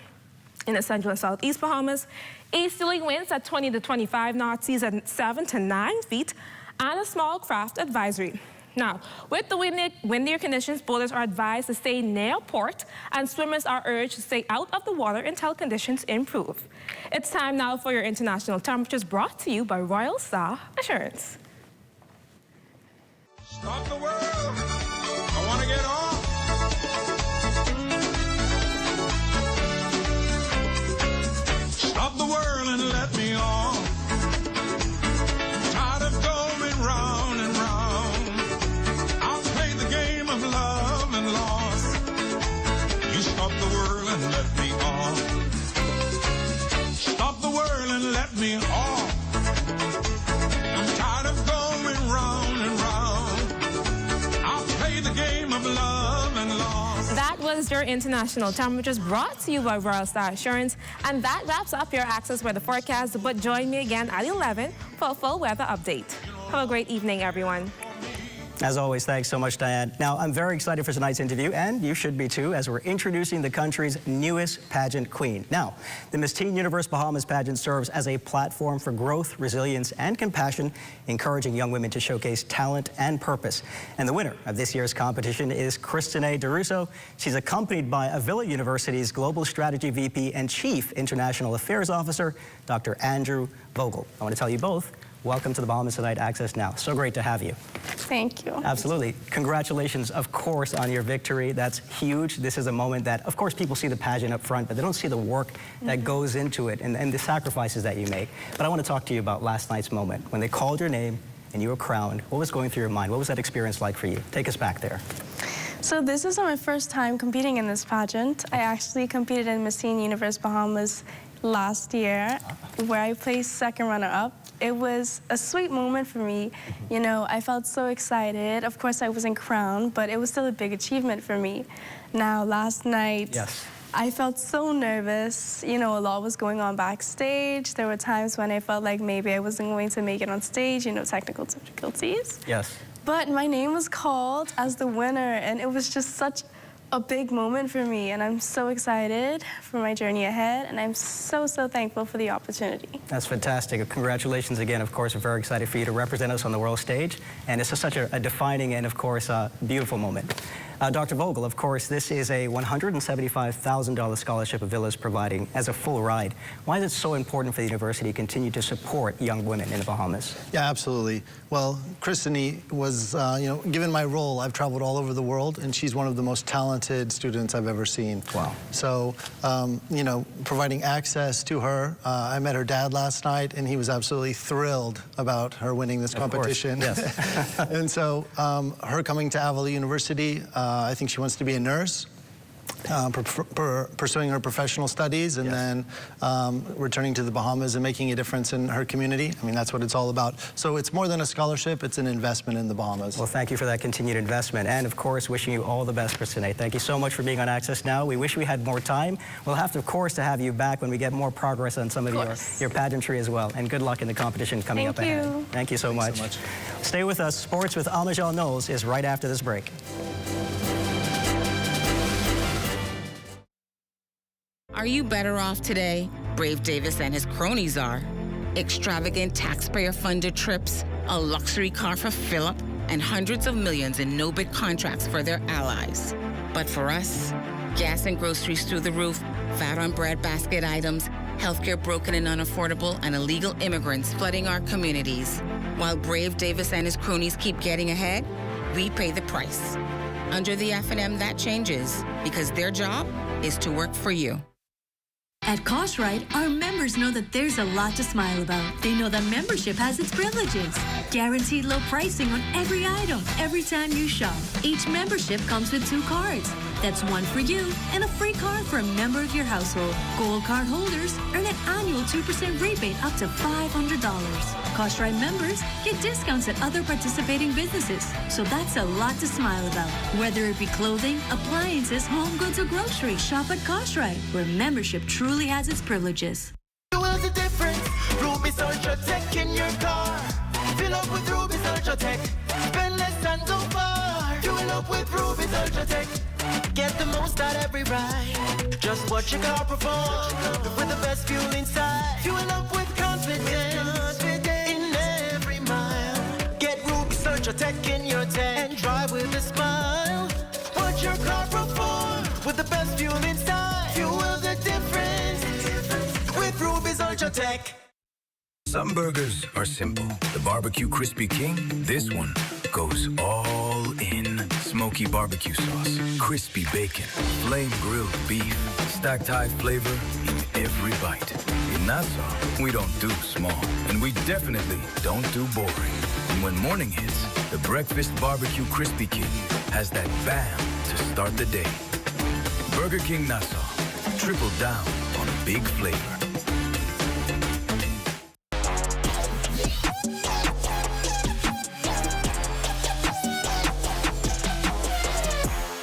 In the central and southeast Bahamas, easterly winds at 20 to 25 knots, seas at 7 to 9 feet, and a small craft advisory. Now, with the windier conditions, boaters are advised to stay near port, and swimmers are urged to stay out of the water until conditions improve. It's time now for your international temperatures, brought to you by Royal Star Assurance. Stop the world. I want to get off. Stop the world and let me off. Tired of going round and round. I'll play the game of love and loss. You stop the world and let me off. Stop the world and let me off. I'm tired of going round and round. I'll play the game of love and loss. That was your international temperatures, brought to you by Royal Star Assurance. And that wraps up your Access Weather Forecast. But join me again at 11 for a full weather update. Have a great evening, everyone. As always, thanks so much, Diane. Now, I'm very excited for tonight's interview, and you should be too, as we're introducing the country's newest pageant queen. Now, the Miss Teen Universe Bahamas pageant serves as a platform for growth, resilience, and compassion, encouraging young women to showcase talent and purpose. And the winner of this year's competition is Christine DeRusso. She's accompanied by Avila University's Global Strategy VP and Chief International Affairs Officer, Dr. Andrew Vogel. I want to tell you both, welcome to the Bahamas Tonight Access Now. So great to have you. Thank you. Absolutely. Congratulations, of course, on your victory. That's huge. This is a moment that, of course, people see the pageant up front, but they don't see the work that goes into it and the sacrifices that you make. But I want to talk to you about last night's moment. When they called your name and you were crowned, what was going through your mind? What was that experience like for you? Take us back there. So this is my first time competing in this pageant. I actually competed in Miss Teen Universe Bahamas last year, where I placed second runner-up. It was a sweet moment for me. You know, I felt so excited. Of course, I wasn't crowned, but it was still a big achievement for me. Now, last night, I felt so nervous. You know, a lot was going on backstage. There were times when I felt like maybe I wasn't going to make it on stage, you know, technical difficulties. Yes. But my name was called as the winner, and it was just such a big moment for me, and I'm so excited for my journey ahead, and I'm so, so thankful for the opportunity. That's fantastic. Congratulations again. Of course, we're very excited for you to represent us on the world stage, and it's just such a defining and, of course, beautiful moment. Dr. Vogel, of course, this is a $175,000 scholarship Avila is providing as a full ride. Why is it so important for the university to continue to support young women in the Bahamas? Yeah, absolutely. Well, Christine was, you know, given my role, I've traveled all over the world, and she's one of the most talented students I've ever seen. Wow. So, you know, providing access to her. I met her dad last night, and he was absolutely thrilled about her winning this competition. Yes. And so, her coming to Avila University, I think she wants to be a nurse, pursuing her professional studies, and then returning to the Bahamas and making a difference in her community. I mean, that's what it's all about. So it's more than a scholarship, it's an investment in the Bahamas. Well, thank you for that continued investment. And, of course, wishing you all the best, Christine. Thank you so much for being on Access Now. We wish we had more time. We'll have to, of course, to have you back when we get more progress on some of your pageantry as well. And good luck in the competition coming up ahead. Thank you so much. Stay with us. Sports with Amajal Knowles is right after this break. Are you better off today? Brave Davis and his cronies are. Extravagant taxpayer-funded trips, a luxury car for Philip, and hundreds of millions in no-bid contracts for their allies. But for us, gas and groceries through the roof, fat on bread basket items, healthcare broken and unaffordable, and illegal immigrants flooding our communities. While Brave Davis and his cronies keep getting ahead, we pay the price. Under the F&M, that changes, because their job is to work for you. At Koshright, our members know that there's a lot to smile about. They know that membership has its privileges. Guaranteed low pricing on every item, every time you shop. Each membership comes with 2 cards. That's one for you and a free card for a member of your household. Gold card holders earn an annual 2% rebate up to $500. Koshright members get discounts at other participating businesses. So that's a lot to smile about. Whether it be clothing, appliances, home goods, or groceries, shop at Koshright, where membership truly has its privileges. Fuel the difference. Ruby's Ultra Tech in your car. Fill up with Ruby's Ultra Tech. Spend less and go far. Fuel up with Ruby's Ultratech. Get the most out every ride. Just watch your car perform with the best fuel inside. Fuel up with confidence in every mile. Get Ruby's Ultratech in your tech and drive with a smile. Watch your car perform with the best fuel inside. Fuel the difference with Ruby's Ultratech. Some burgers are simple. The Barbecue Crispy King, this one goes all in. Smoky barbecue sauce, crispy bacon, flame grilled beef, stacked high flavor in every bite. In Nassau, we don't do small, and we definitely don't do boring. And when morning hits, the Breakfast Barbecue Crispy King has that bam to start the day. Burger King Nassau, triple down on big flavor.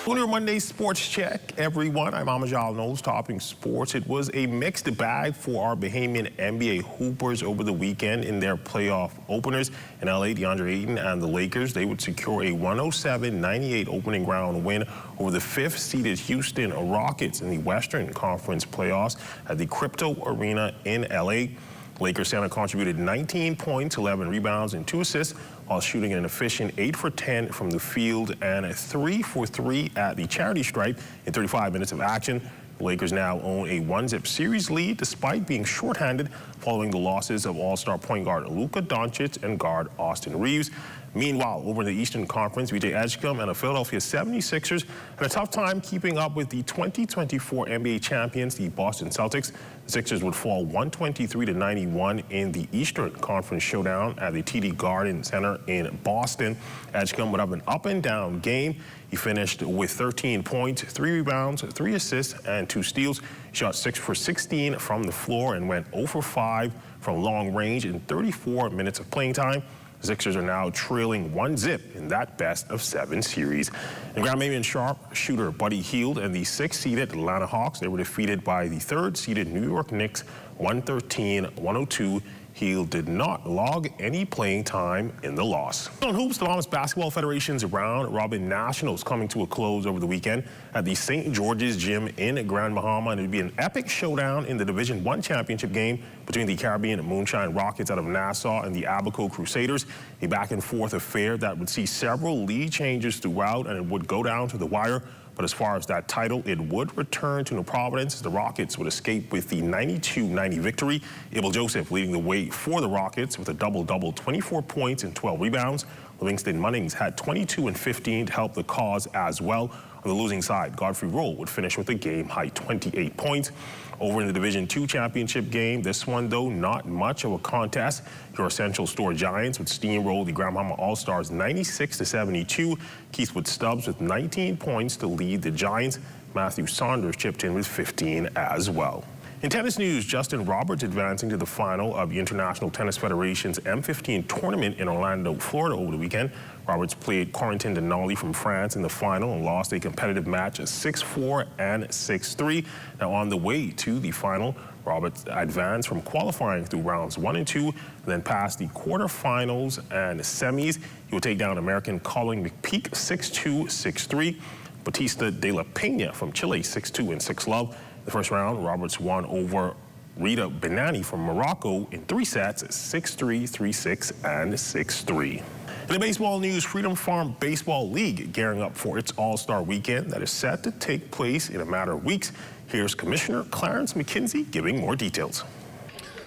Lunar Monday Sports Check, everyone. I'm Amajal Knowles, topping sports. It was a mixed bag for our Bahamian NBA Hoopers over the weekend in their playoff openers. In LA, DeAndre Ayton and the Lakers, they would secure a 107-98 opening round win over the 5th-seeded Houston Rockets in the Western Conference playoffs at the Crypto Arena in LA. Lakers center contributed 19 points, 11 rebounds, and 2 assists while shooting an efficient 8 for 10 from the field and 3 for 3 at the charity stripe in 35 minutes of action. The Lakers now own a 1-zip series lead despite being shorthanded following the losses of all-star point guard Luka Doncic and guard Austin Reeves. Meanwhile, over in the Eastern Conference, Vijay Edgecombe and the Philadelphia 76ers had a tough time keeping up with the 2024 NBA champions, the Boston Celtics. The Sixers would fall 123-91 in the Eastern Conference showdown at the TD Garden Center in Boston. Edgecombe would have an up-and-down game. He finished with 13 points, 3 rebounds, 3 assists, and 2 steals. He shot 6 for 16 from the floor and went 0 for 5 from long range in 34 minutes of playing time. The Sixers are now trailing 1-zip in that best-of-7 series. And Grand Sharp shooter Buddy Hield and the 6th-seeded Atlanta Hawks, they were defeated by the 3rd-seeded New York Knicks 113-102. Hield did not log any playing time in the loss. On hoops, the Bahamas Basketball Federation's round-robin nationals coming to a close over the weekend at the St. George's Gym in Grand Bahama, and it'd be an epic showdown in the Division I championship game between the Caribbean Moonshine Rockets out of Nassau and the Abaco Crusaders. A back-and-forth affair that would see several lead changes throughout, and it would go down to the wire. But as far as that title, it would return to New Providence. The Rockets would escape with the 92-90 victory. Abel Joseph leading the way for the Rockets with a double-double, 24 points and 12 rebounds. Livingston Munnings had 22 and 15 to help the cause as well. On the losing side, Godfrey Roll would finish with a game-high 28 points. Over in the Division II championship game, this one, though, not much of a contest. Your Essential Store Giants would steamroll the Grand Bahama All-Stars 96-72. Keithwood Stubbs with 19 points to lead the Giants. Matthew Saunders chipped in with 15 as well. In tennis news, Justin Roberts advancing to the final of the International Tennis Federation's M15 tournament in Orlando, Florida over the weekend. Roberts played Corentin Denali from France in the final and lost a competitive match of 6-4 and 6-3. Now on the way to the final, Roberts advanced from qualifying through rounds 1 and 2, then passed the quarterfinals and semis. He will take down American Colin McPeak 6-2, 6-3. Batista de la Peña from Chile 6-2 and 6-love. The first round, Roberts won over Rita Benani from Morocco in 3 sets, 6-3, 3-6, and 6-3. In the baseball news, Freedom Farm Baseball League gearing up for its All-Star Weekend that is set to take place in a matter of weeks. Here's Commissioner Clarence McKenzie giving more details.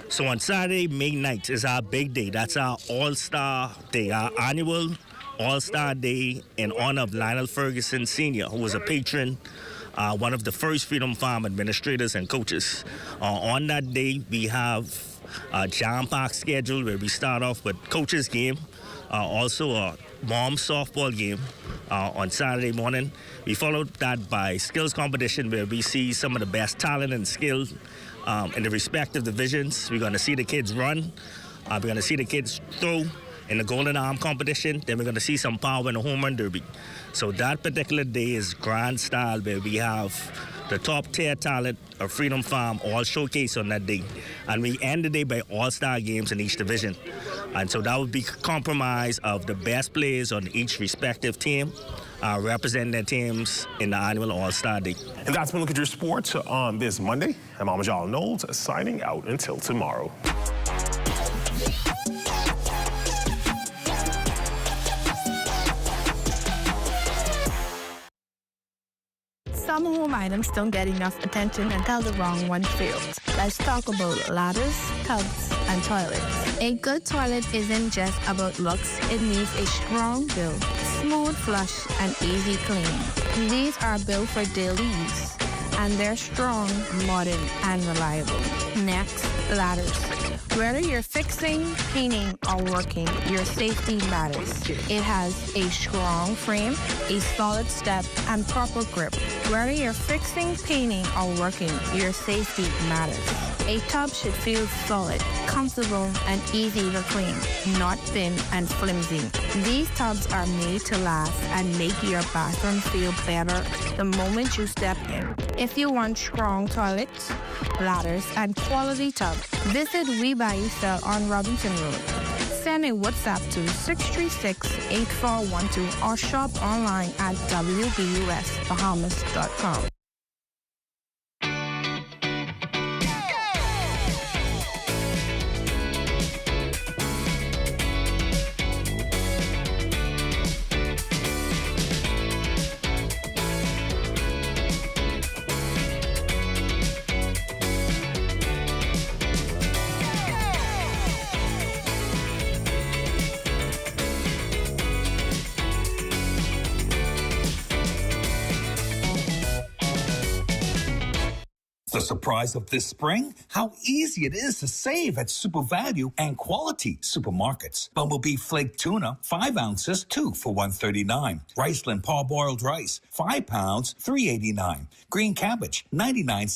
So on Saturday, May 9th is our big day. That's our All-Star Day, our annual All-Star Day in honor of Lionel Ferguson Sr., who was a patron, one of the first Freedom Farm administrators and coaches. On that day, we have a jam-packed schedule where we start off with coaches game, also a mom softball game on Saturday morning. We followed that by skills competition where we see some of the best talent and skill in the respective divisions. We're going to see the kids run. We're going to see the kids throw in the Golden Arm competition. Then we're going to see some power in the home run derby. So that particular day is grand style where we have the top tier talent of Freedom Farm all showcased on that day. And we end the day by all-star games in each division. And so that would be compromised of the best players on each respective team representing their teams in the annual All-Star Day. And that's been Look at Your Sports on this Monday. I'm Amajal Knowles, signing out until tomorrow. Some home items don't get enough attention until the wrong one fails. Let's talk about ladders, tubs, and toilets. A good toilet isn't just about looks. It needs a strong build, smooth flush, and easy clean. These are built for daily use, and they're strong, modern, and reliable. Next, ladders. Whether you're fixing, painting, or working, your safety matters. It has a strong frame, a solid step, and proper grip. Whether you're fixing, painting, or working, your safety matters. A tub should feel solid, comfortable, and easy to clean, not thin and flimsy. These tubs are made to last and make your bathroom feel better the moment you step in. If you want strong toilets, ladders, and quality tubs, visit We Buy You Sell on Robinson Road. Send a WhatsApp to 636-8412 or shop online at wbusbahamas.com. The surprise of this spring? How easy it is to save at Super Value and Quality supermarkets. Bumblebee Flake Tuna, 5 ounces, 2 for $1.39. Riceland Parboiled Rice, 5 pounds, $3.89. Green Cabbage, 99